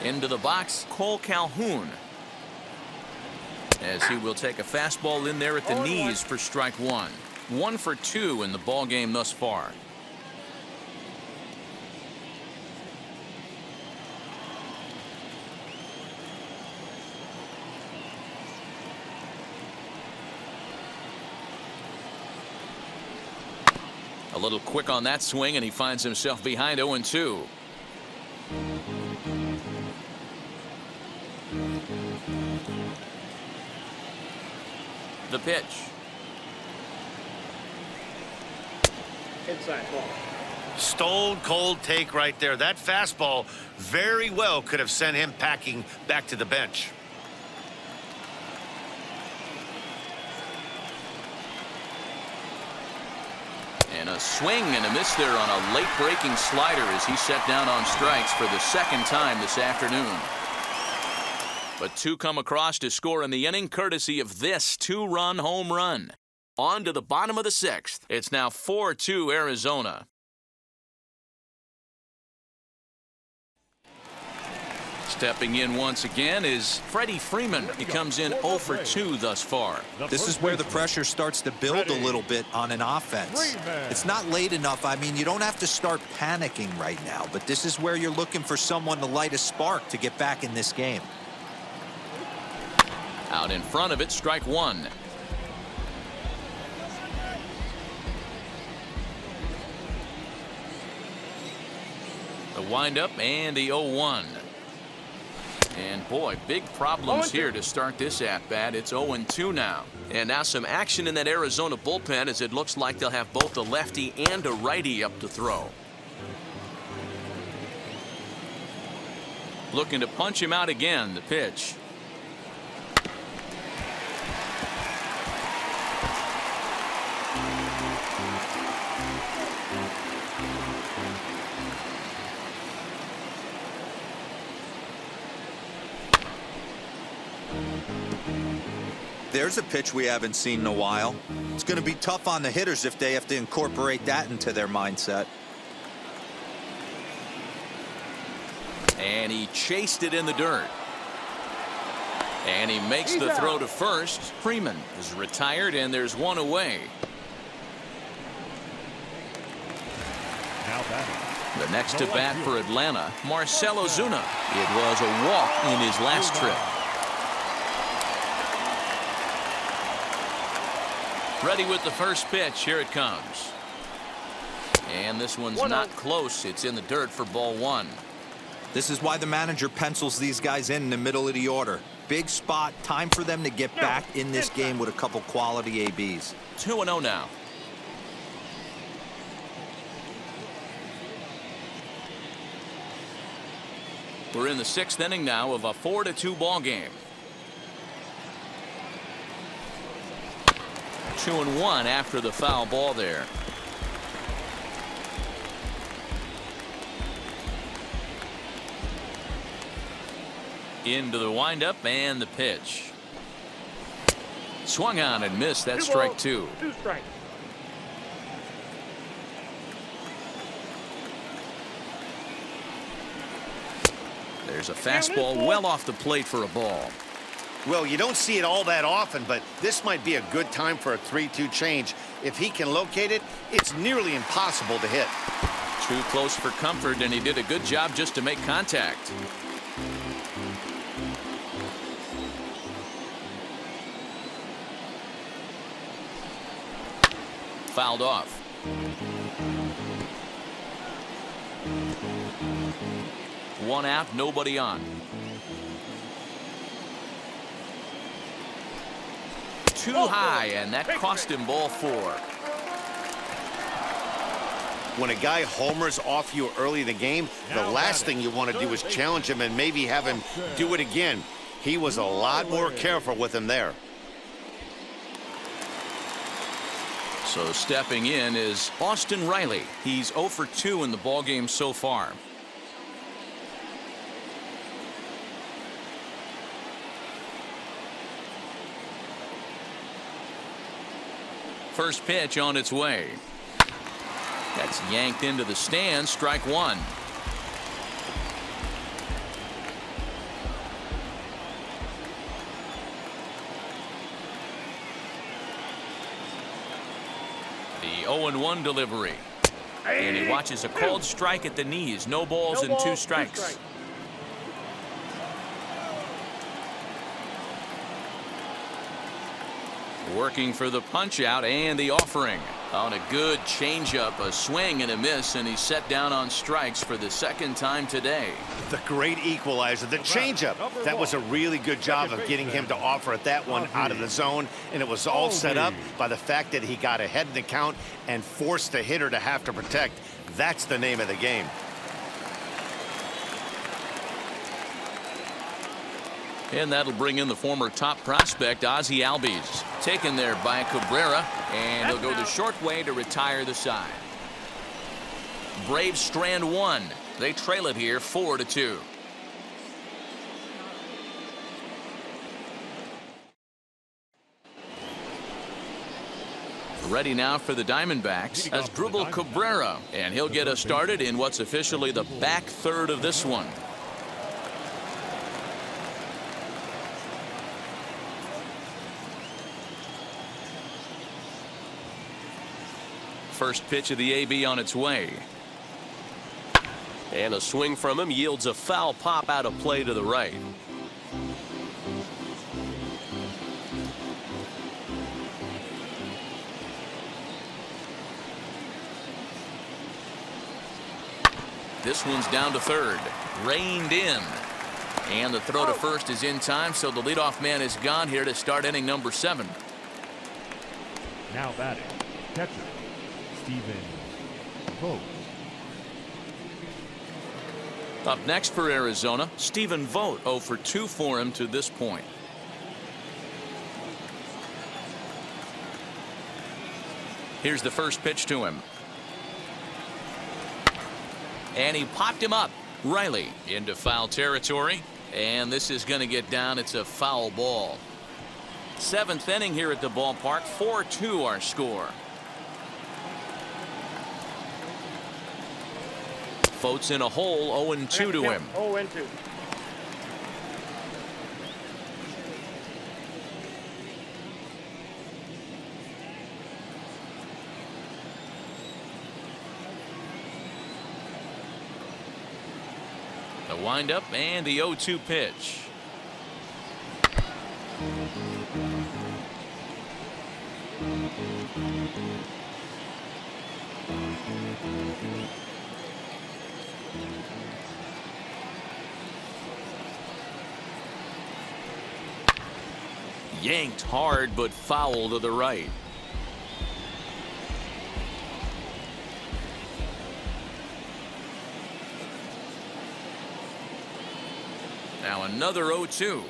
Speaker 1: Into the box, Cole Calhoun, as he will take a fastball in there at the knees for strike 1. 1 for 2 in the ball game thus far. A little quick on that swing, and he finds himself behind 0-2. The pitch.
Speaker 5: Inside ball.
Speaker 3: Stone cold take right there. That fastball very well could have sent him packing back to the bench.
Speaker 1: And a swing and a miss there on a late breaking slider as he set down on strikes for the second time this afternoon. But 2 come across to score in the inning courtesy of this 2-run home run. On to the bottom of the 6th. It's now 4-2 Arizona. Stepping in once again is Freddie Freeman. He comes in 0 for 2 thus far.
Speaker 2: This is where the pressure starts to build a little bit on an offense. It's not late enough. I mean, you don't have to start panicking right now, but this is where you're looking for someone to light a spark to get back in this game.
Speaker 1: Out in front of it, strike 1. The windup and the 0-1. And boy, big problems here to start this at-bat. It's 0-2 now. And now some action in that Arizona bullpen as it looks like they'll have both a lefty and a righty up to throw. Looking to punch him out again, the pitch.
Speaker 2: There's a pitch we haven't seen in a while. It's going to be tough on the hitters if they have to incorporate that into their mindset.
Speaker 1: And he chased it in the dirt. And he makes the throw to first. Freeman is retired, and there's 1 away.
Speaker 4: Now batting.
Speaker 1: The next to bat for Atlanta, Marcell Ozuna. It was a walk in his last trip. Ready with the first pitch. Here it comes. And this one's not close. It's in the dirt for ball 1.
Speaker 2: This is why the manager pencils these guys in the middle of the order. Big spot. Time for them to get back in this game with a couple quality ABs.
Speaker 1: 2-0 now. We're in the 6th inning now of a 4-2 ball game. 2-1 after the foul ball there. Into the windup and the pitch. Swung on and missed. That's strike 2.
Speaker 5: 2 strikes.
Speaker 1: There's a fastball well off the plate for a ball.
Speaker 3: Well, you don't see it all that often, but this might be a good time for a 3-2 change. If he can locate it, it's nearly impossible to hit.
Speaker 1: Too close for comfort, and he did a good job just to make contact. Fouled off. One out, nobody on. Too high, and that cost him ball 4.
Speaker 3: When a guy homers off you early in the game, the last thing you want to do is challenge him and maybe have him do it again. He was a lot more careful with him there.
Speaker 1: So stepping in is Austin Riley. He's 0 for 2 in the ballgame so far. First pitch on its way. That's yanked into the stands. Strike one. The 0-1 delivery. And he watches a called strike at the knees. No balls and 2 strikes. Working for the punch out and the offering. On a good changeup, a swing and a miss, and he's set down on strikes for the second time today.
Speaker 3: The great equalizer, the changeup. That was a really good job of getting him to offer at that one out of the zone, and it was all set up by the fact that he got ahead in the count and forced the hitter to have to protect. That's the name of the game.
Speaker 1: And that'll bring in the former top prospect, Ozzie Albies. Taken there by Cabrera, and he'll go the short way to retire the side. Braves strand one. They trail it here 4-2. Ready now for the Diamondbacks as Dribble Cabrera, and he'll get us started in what's officially the back third of this one. First pitch of the AB on its way. And a swing from him yields a foul pop out of play to the right. This one's down to third. Reined in. And the throw to first is in time, so the leadoff man is gone here to start inning number 7.
Speaker 4: Now batting, catcher, Stephen Vogt.
Speaker 1: Up next for Arizona, Stephen Vogt, 0 for 2 for him to this point. Here's the first pitch to him. And he popped him up. Riley into foul territory. And this is going to get down. It's a foul ball. 7th inning here at the ballpark. 4-2 our score. Vogt's in a hole. 0-2 to him.
Speaker 5: 0-2.
Speaker 1: The windup and the 0-2 pitch. Yanked hard, but foul to the right. Now another 0-2.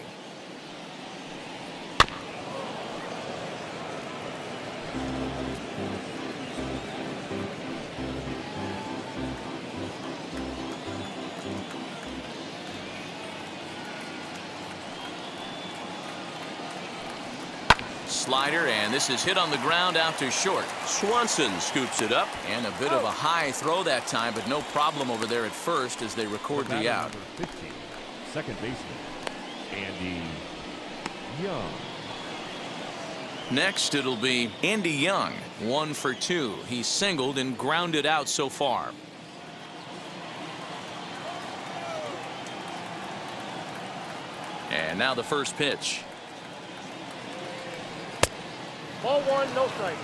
Speaker 1: Slider, and this is hit on the ground out to short. Swanson scoops it up, and a bit of a high throw that time, but no problem over there at first as they record the out.
Speaker 4: 15, second baseman, Andy Young.
Speaker 1: Next, it'll be Andy Young, 1 for 2. He's singled and grounded out so far. And now the first pitch.
Speaker 5: Ball 1, no strike.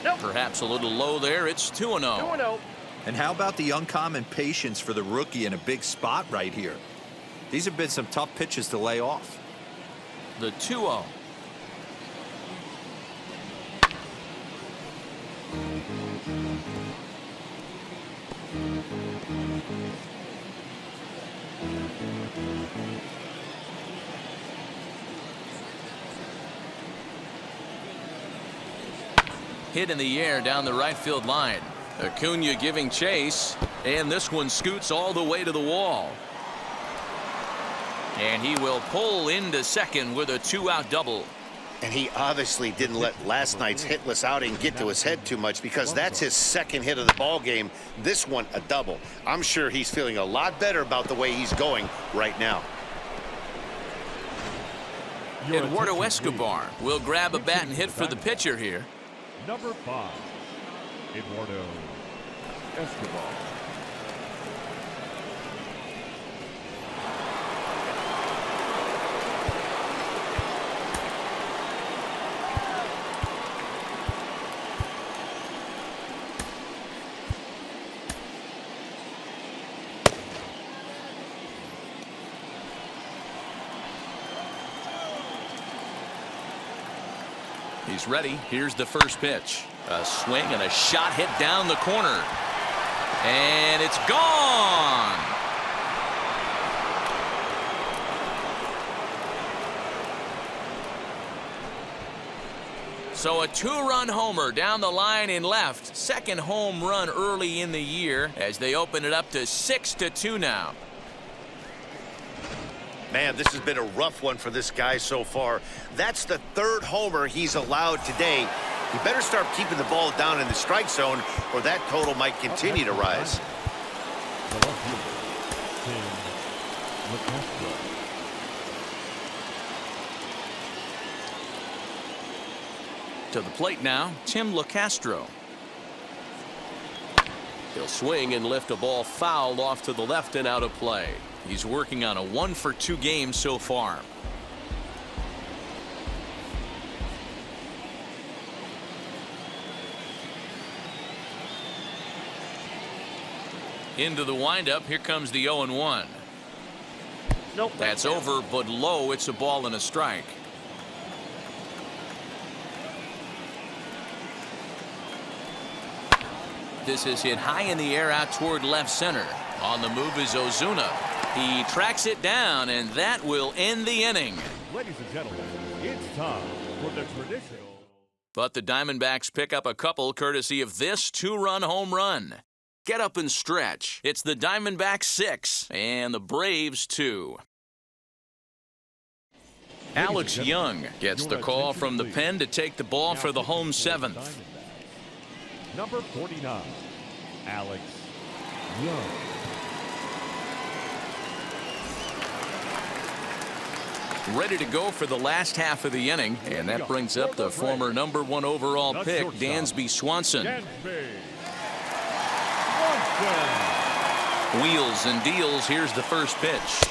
Speaker 5: Nope.
Speaker 1: Perhaps a little low there. It's 2-0.
Speaker 5: 2-0.
Speaker 2: And how about the uncommon patience for the rookie in a big spot right here? These have been some tough pitches to lay off.
Speaker 1: The 2-0. Hit in the air down the right field line. Acuna giving chase, and this one scoots all the way to the wall. And he will pull into second with a 2-out double.
Speaker 3: And he obviously didn't let last night's hitless outing get to his head too much, because that's his second hit of the ball game. This one a double. I'm sure he's feeling a lot better about the way he's going right now.
Speaker 1: Eduardo Escobar will grab a bat and hit for the pitcher here.
Speaker 4: Number 5, Eduardo Escobar.
Speaker 1: He's ready. Here's the first pitch. A swing and a shot hit down the corner. And it's gone. So a 2-run homer down the line in left. Second home run early in the year as they open it up to 6-2 now.
Speaker 3: Man, this has been a rough one for this guy so far. That's the third homer he's allowed today. He better start keeping the ball down in the strike zone, or that total might continue to rise.
Speaker 1: To the plate now, Tim LeCastro. He'll swing and lift a ball fouled off to the left and out of play. He's working on a 1-for-2 game so far. Into the windup. Here comes the 0-1.
Speaker 5: Nope.
Speaker 1: That's over, but low. It's a ball and a strike. This is hit high in the air out toward left center. On the move is Ozuna. He tracks it down, and that will end the inning.
Speaker 4: Ladies and gentlemen, it's time for the traditional.
Speaker 1: But the Diamondbacks pick up a couple courtesy of this 2-run home run. Get up and stretch. It's the Diamondbacks 6 and the Braves 2. Alex Young gets the call from the pen to take the ball for the home 7th.
Speaker 4: Number 49, Alex Young.
Speaker 1: Ready to go for the last half of the inning, and that brings up the former number 1 overall pick, Dansby Swanson. Wheels and deals. Here's the first pitch.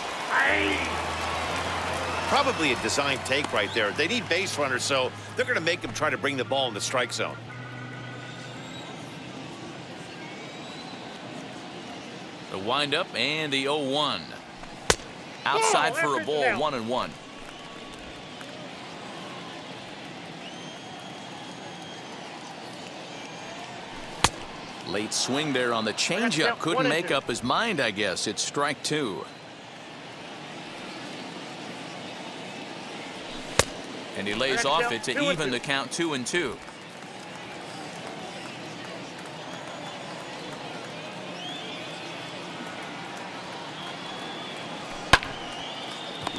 Speaker 3: Probably a design take right there. They need base runners, so they're going to make him try to bring the ball in the strike zone.
Speaker 1: The windup and the 0-1. Outside for a ball, 1-1. Late swing there on the changeup. Couldn't make up his mind, I guess. It's strike 2. And he lays off it to even the count 2-2.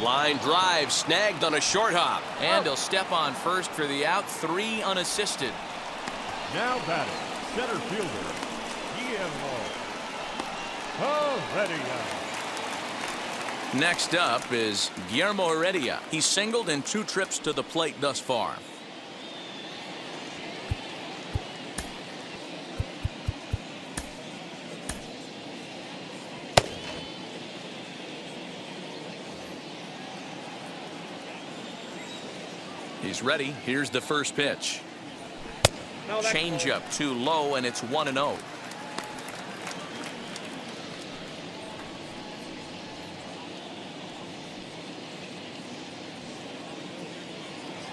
Speaker 1: Line drive snagged on a short hop. And he'll step on first for the out. 3 unassisted.
Speaker 4: Now batting, center fielder, Guillermo Heredia.
Speaker 1: Next up is Guillermo Heredia. He's singled in 2 trips to the plate thus far. He's ready. Here's the first pitch. Changeup too low, and it's 1-0.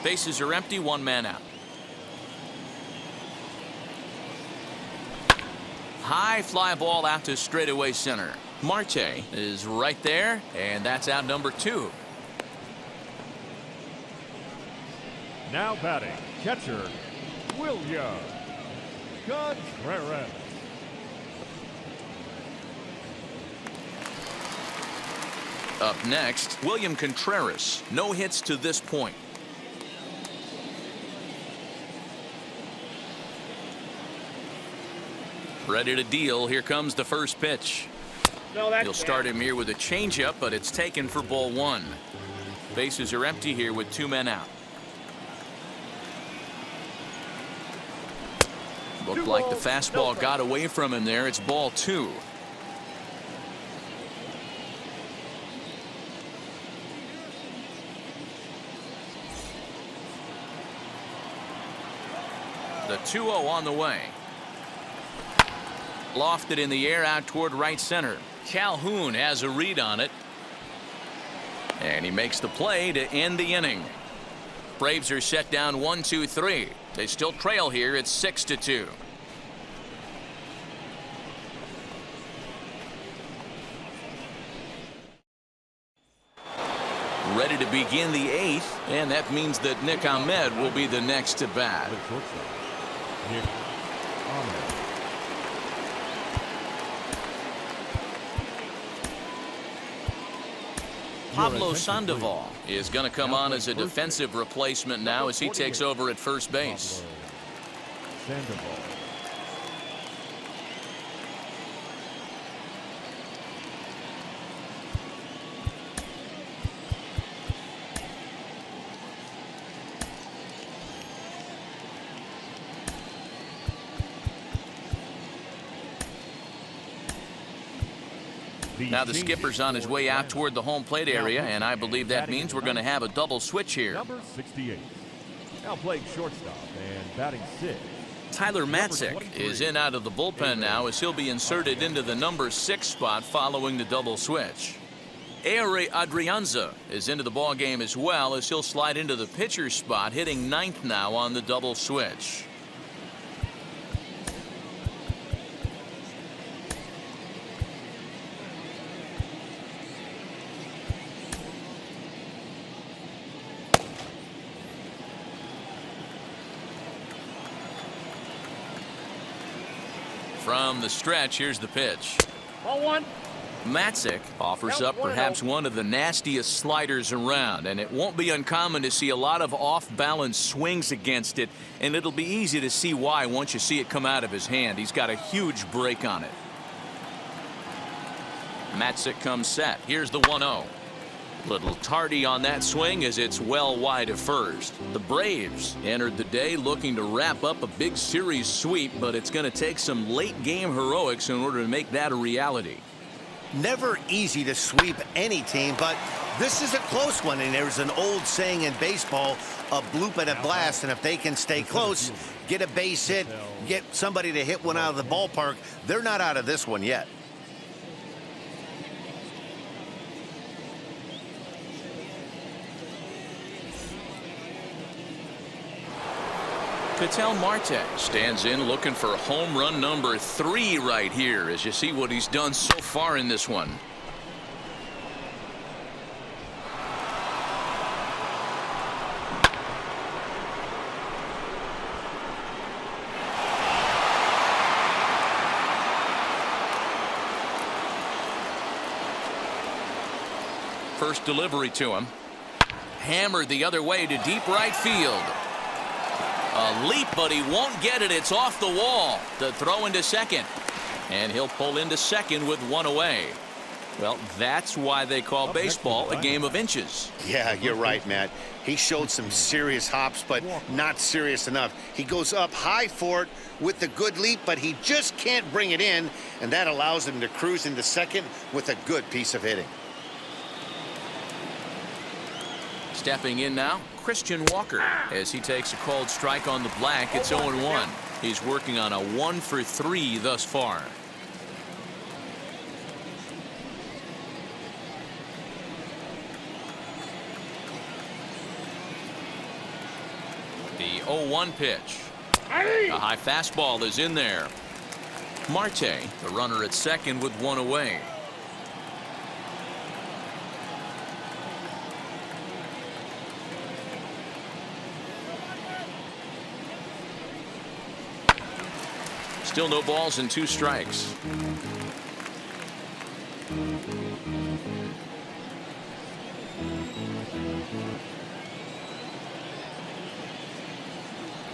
Speaker 1: Bases are empty, 1 man out. High fly ball out to straightaway center. Marte is right there, and that's out number 2.
Speaker 4: Now batting, catcher, William Contreras.
Speaker 1: Up next, William Contreras. No hits to this point. Ready to deal. Here comes the first pitch.
Speaker 5: No, that's
Speaker 1: He'll start him here with a changeup, but it's taken for ball 1. Bases are empty here with 2 men out. Looked like the fastball got away from him there. It's ball 2. The 2-0 on the way. Lofted in the air out toward right center. Calhoun has a read on it. And he makes the play to end the inning. Braves are set down 1-2-3. They still trail here. It's 6-2. Ready to begin the 8th, and that means that Nick Ahmed will be the next to bat.
Speaker 4: Nick Ahmed.
Speaker 1: Pablo Sandoval is going to come on as a defensive replacement now as he takes over at first base.
Speaker 4: Sandoval.
Speaker 1: Now the skipper's on his way out toward the home plate area, and I believe that means we're going to have a double switch here.
Speaker 4: Number 68. Now playing shortstop and batting 6.
Speaker 1: Tyler Matzik is in out of the bullpen now as he'll be inserted into the number 6 spot following the double switch. Ehire Adrianza is into the ball game as well as he'll slide into the pitcher's spot, hitting 9th now on the double switch. From the stretch, here's the pitch.
Speaker 5: Ball 1.
Speaker 1: Matzik offers up perhaps one of the nastiest sliders around, and it won't be uncommon to see a lot of off-balance swings against it, and it'll be easy to see why once you see it come out of his hand. He's got a huge break on it. Matzik comes set. Here's the 1-0. Little tardy on that swing as it's well wide of first. The Braves entered the day looking to wrap up a big series sweep, but it's going to take some late game heroics in order to make that a reality.
Speaker 3: Never easy to sweep any team, but this is a close one, and there's an old saying in baseball, a bloop and a blast, and if they can stay close, get a base hit, get somebody to hit one out of the ballpark, they're not out of this one yet.
Speaker 1: Ketel Marte stands in looking for home run number 3 right here as you see what he's done so far in this one. First delivery to him. Hammered the other way to deep right field. A leap, but he won't get it. It's off the wall. The throw into second. And he'll pull into second with 1 away. Well, that's why they call baseball a game of inches.
Speaker 3: Yeah, you're right, Matt. He showed some serious hops, but not serious enough. He goes up high for it with the good leap, but he just can't bring it in, and that allows him to cruise into second with a good piece of hitting.
Speaker 1: Stepping in now, Christian Walker, as he takes a called strike on the black. It's 0-1. He's working on a 1-for-3 thus far. The 0-1 pitch. A high fastball is in there. Marte, the runner at second with 1 away. Still no balls and 2 strikes.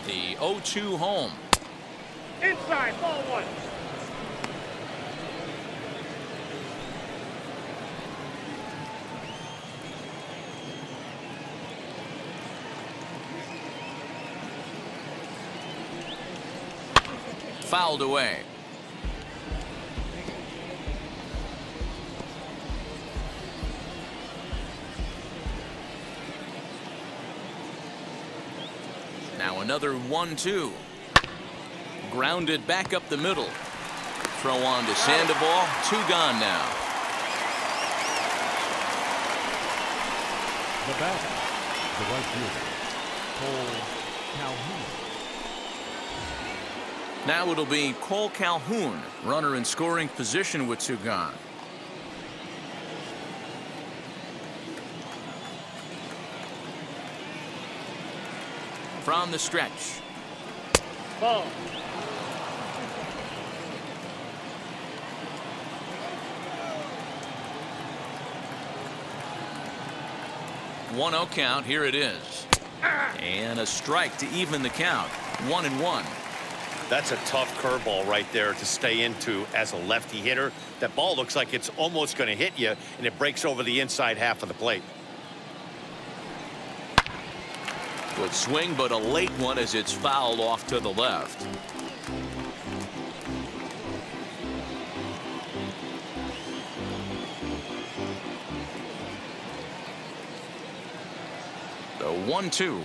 Speaker 1: The 0-2 home.
Speaker 5: Inside, ball 1.
Speaker 1: Fouled away. Now another 1-2. Grounded back up the middle. Throw on to Sandoval. 2 gone now.
Speaker 4: The batter, the right fielder, Cole Calhoun.
Speaker 1: Now it'll be Cole Calhoun, runner in scoring position with 2 gone. From the stretch.
Speaker 5: Ball.
Speaker 1: One 0 count. Here it is. And a strike to even the count. 1-1.
Speaker 3: That's a tough curveball right there to stay into as a lefty hitter. That ball looks like it's almost going to hit you, and it breaks over the inside half of the plate.
Speaker 1: Good swing, but a late one as it's fouled off to the left. The 1-2.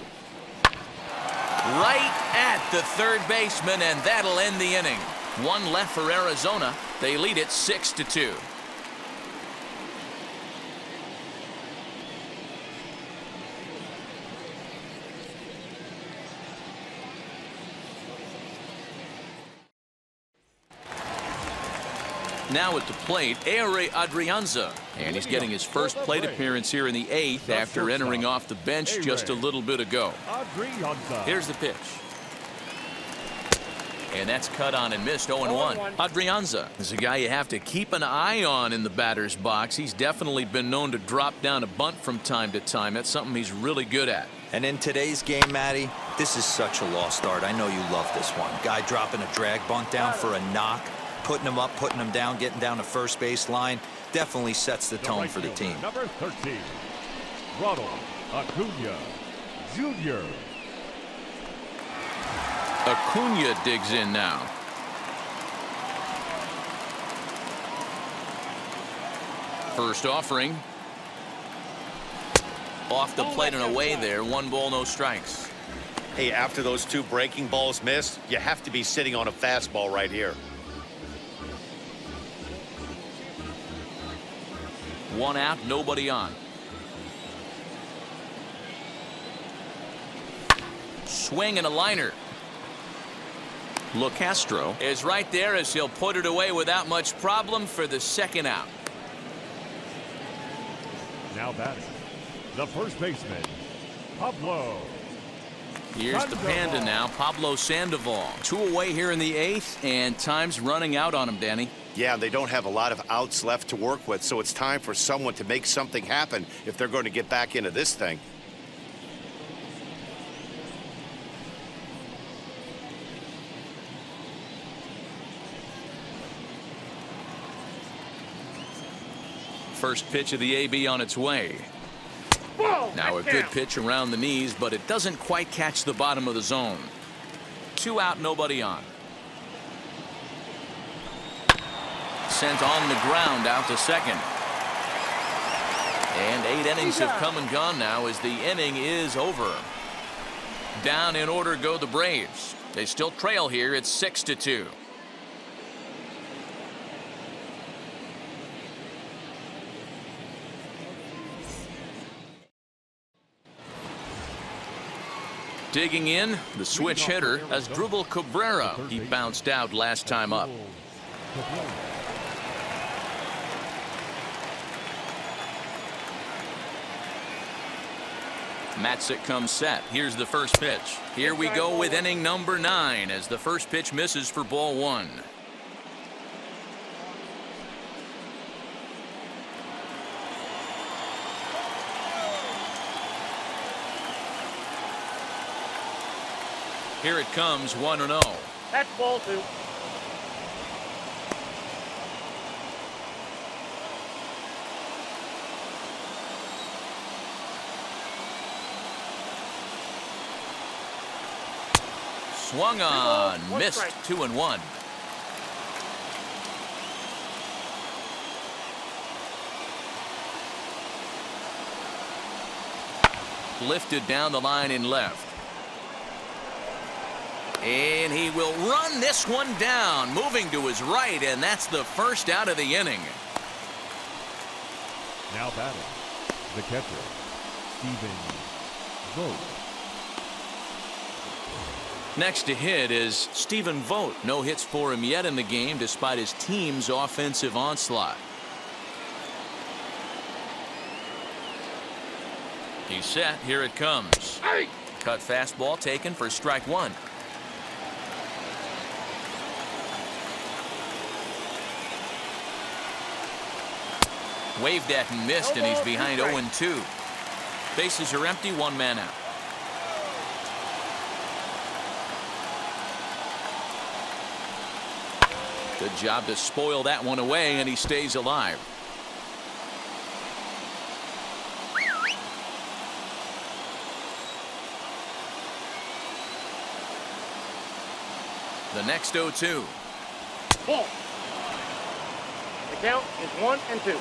Speaker 1: Right at the third baseman, and that'll end the inning. 1 left for Arizona. They lead it 6-2. Now at the plate, Ehire Adrianza, and he's getting his first plate appearance here in the 8th after entering off the bench just a little bit ago. Here's the pitch. And that's cut on and missed. 0-1. Adrianza is a guy you have to keep an eye on in the batter's box. He's definitely been known to drop down a bunt from time to time. That's something he's really good at.
Speaker 2: And in today's game, Matty, this is such a lost art. I know you love this one. Guy dropping a drag bunt down for a knock, putting him up, putting him down, getting down to first base line. Definitely sets the tone for the team.
Speaker 4: Number 13, Ronald Acuna Jr.
Speaker 1: Acuna digs in now. First offering. Off the plate and away there. 1 ball, no strikes.
Speaker 3: Hey, after those 2 breaking balls missed, you have to be sitting on a fastball right here.
Speaker 1: 1 out, nobody on. Swing and a liner. LeCastro is right there as he'll put it away without much problem for the 2nd out.
Speaker 4: Now batting, the first baseman, Pablo.
Speaker 1: Here's the Panda now, Pablo Sandoval. 2 away here in the 8th, and time's running out on him, Danny.
Speaker 3: Yeah, they don't have a lot of outs left to work with, so it's time for someone to make something happen if they're going to get back into this thing.
Speaker 1: First pitch of the AB on its way.
Speaker 5: Whoa,
Speaker 1: Now a good pitch around the knees, but it doesn't quite catch the bottom of the zone. 2 out, nobody on. Sent on the ground out to second. And 8 innings have come and gone now as the inning is over. Down in order go the Braves. They still trail here. It's 6-2. Digging in, the switch hitter, Asdrubal Cabrera. He bounced out last time up. Matzik comes set. Here's the first pitch. Here we go with inning number 9 as the first pitch misses for ball 1. Here it comes, 1-0.
Speaker 5: That's ball 2.
Speaker 1: Swung on, missed,
Speaker 5: strike.
Speaker 1: 2-1. Lifted down the line in left. And he will run this one down, moving to his right, and that's the first out of the inning.
Speaker 4: Now batting, the catcher, Stephen Vogt.
Speaker 1: Next to hit is Stephen Vogt. No hits for him yet in the game despite his team's offensive onslaught. He's set. Here it comes.
Speaker 5: Hey!
Speaker 1: Cut fastball taken for strike 1. Waved at and missed, and he's behind 0-2. Bases are empty, 1 man out. Good job to spoil that one away, and he stays alive. The next 0-2.
Speaker 5: Ball. The count is 1-2.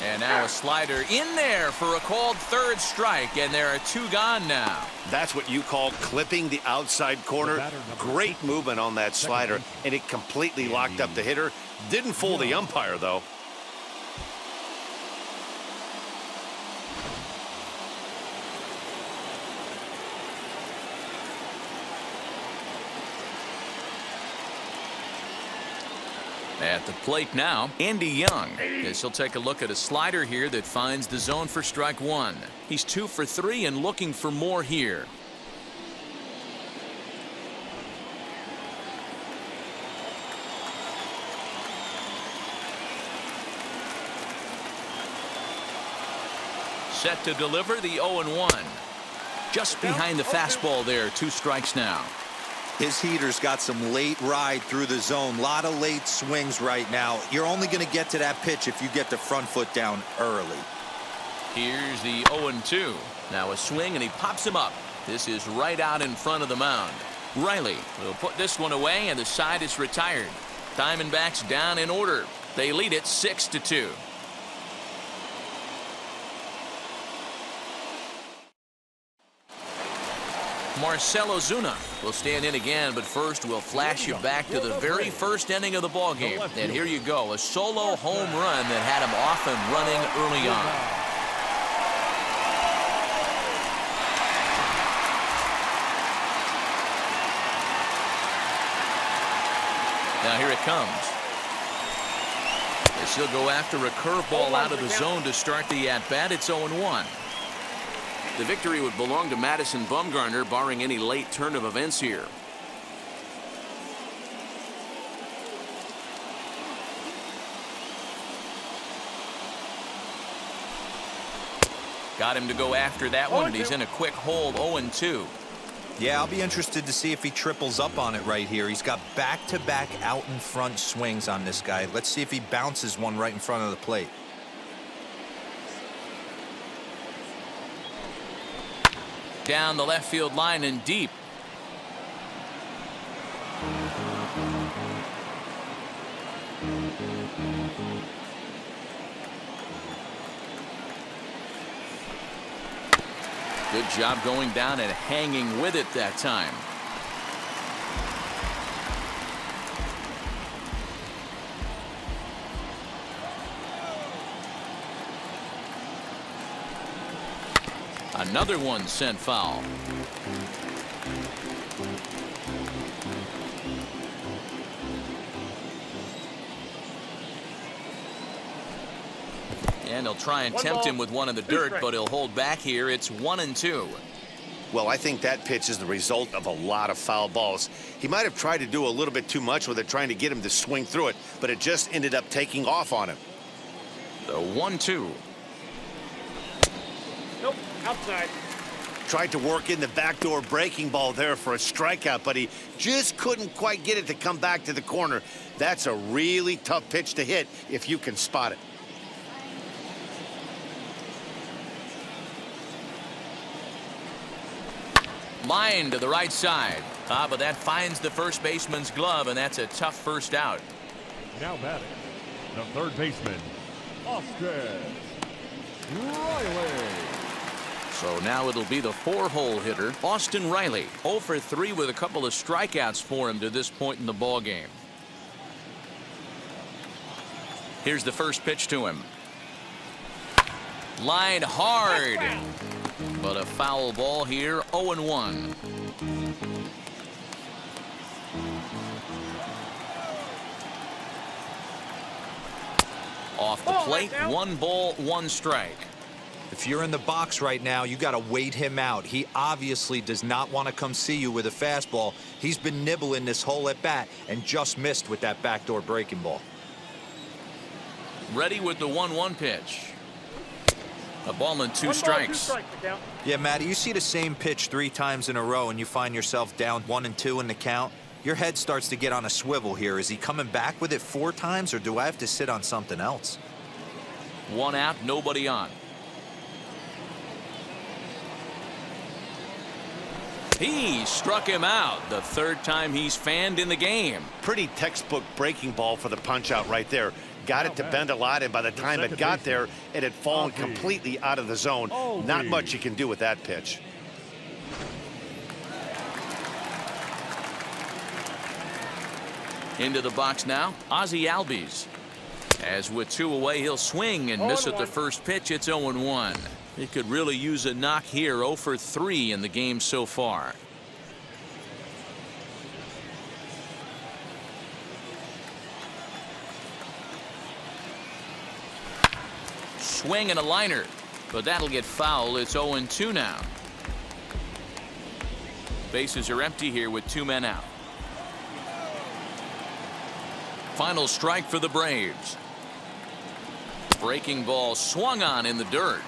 Speaker 1: And now a slider in there for a called third strike, and there are 2 gone now.
Speaker 3: That's what you call clipping the outside corner. Great movement on that slider, and it completely locked up the hitter. Didn't fool the umpire, though.
Speaker 1: At the plate now, Andy Young, as he'll take a look at a slider here that finds the zone for strike 1. He's 2 for 3 and looking for more here. Set to deliver the 0-1. Just behind the fastball there, 2 strikes now.
Speaker 2: His heater's got some late ride through the zone. A lot of late swings right now. You're only going to get to that pitch if you get the front foot down early.
Speaker 1: Here's the 0-2. Now a swing, and he pops him up. This is right out in front of the mound. Riley will put this one away, and the side is retired. Diamondbacks down in order. They lead it 6-2. Marcell Ozuna will stand in again, but first we'll flash you back to the very first inning of the ball game. And here you go, a solo home run that had him off and running early on. Now here it comes. As he'll go after a curveball out of the zone to start the at-bat. It's 0-1. The victory would belong to Madison Bumgarner, barring any late turn of events here. Got him to go after that one, and he's in a quick hold, 0-2.
Speaker 2: Yeah, I'll be interested to see if he triples up on it right here. He's got back-to-back out in front swings on this guy. Let's see if he bounces one right in front of the plate.
Speaker 1: Down the left field line and deep. Good job going down and hanging with it that time. Another one sent foul. And he'll try and
Speaker 5: One
Speaker 1: tempt
Speaker 5: ball,
Speaker 1: him with one in the
Speaker 5: two
Speaker 1: dirt,
Speaker 5: strikes.
Speaker 1: but he'll hold back here. It's 1-2.
Speaker 3: Well, I think that pitch is the result of a lot of foul balls. He might have tried to do a little bit too much with it, trying to get him to swing through it, but it just ended up taking off on him.
Speaker 1: The 1-2.
Speaker 5: Nope, outside.
Speaker 3: Tried to work in the backdoor breaking ball there for a strikeout, but he just couldn't quite get it to come back to the corner. That's a really tough pitch to hit if you can spot it.
Speaker 1: Line to the right side. But that finds the first baseman's glove, and that's a tough first out.
Speaker 4: Now batting, the third baseman, Austin Riley.
Speaker 1: So now it'll be the 4-hole hitter, Austin Riley. 0 for 3 with a couple of strikeouts for him to this point in the ball game. Here's the first pitch to him. Line hard. But a foul ball here, 0-1. Off the plate, 1 ball, 1 strike.
Speaker 2: If you're in the box right now, you got to wait him out. He obviously does not want to come see you with a fastball. He's been nibbling this whole at bat and just missed with that backdoor breaking ball.
Speaker 1: Ready with the 1-1 pitch. A ball and 2
Speaker 5: One
Speaker 1: strikes.
Speaker 5: ball, 2 strikes, the count.
Speaker 2: Yeah, Matty, you see the same pitch 3 times in a row and you find yourself down 1-2 in the count. Your head starts to get on a swivel here. Is he coming back with it 4 times, or do I have to sit on something else?
Speaker 1: 1 out, nobody on. He struck him out. The 3rd time he's fanned in the game.
Speaker 3: Pretty textbook breaking ball for the punch out right there. Got it to bend a lot, and by the time it got there, it had fallen completely out of the zone. Not much you can do with that pitch.
Speaker 1: Into the box now, Ozzie Albies. As with 2 away, he'll swing and miss at the first pitch. It's 0-1. He could really use a knock here. 0 for 3 in the game so far. Swing and a liner, but that'll get foul. It's 0-2 now. Bases are empty here with 2 men out. Final strike for the Braves. Breaking ball swung on in the dirt.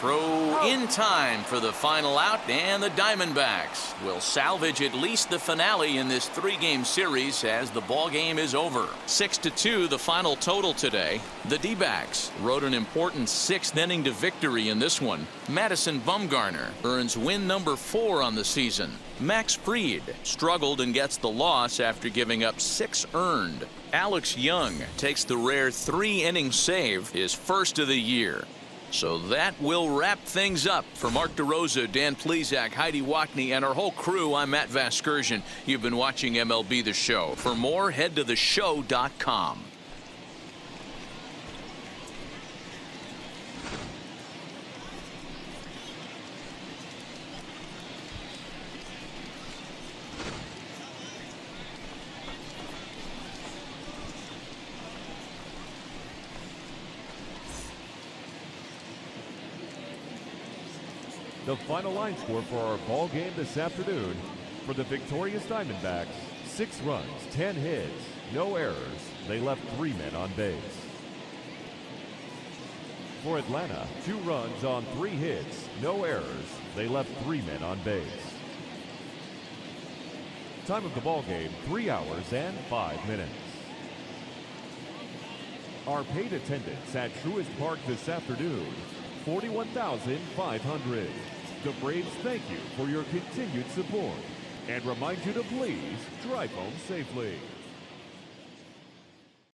Speaker 1: Throw in time for the final out, and the Diamondbacks will salvage at least the finale in this 3-game series as the ball game is over. 6-2 the final total today. The D-backs rode an important 6th inning to victory in this one. Madison Bumgarner earns win number 4 on the season. Max Fried struggled and gets the loss after giving up 6 earned. Alex Young takes the rare 3-inning save, his first of the year. So that will wrap things up. For Mark DeRosa, Dan Plesac, Heidi Watney, and our whole crew, I'm Matt Vasgersian. You've been watching MLB The Show. For more, head to theshow.com.
Speaker 4: The final line score for our ball game this afternoon: for the victorious Diamondbacks, 6 runs, 10 hits, no errors. They left 3 men on base. For Atlanta, 2 runs on 3 hits, no errors. They left 3 men on base. Time of the ball game, 3 hours and 5 minutes. Our paid attendance at Truist Park this afternoon, 41,500. The Braves thank you for your continued support and remind you to please drive home safely.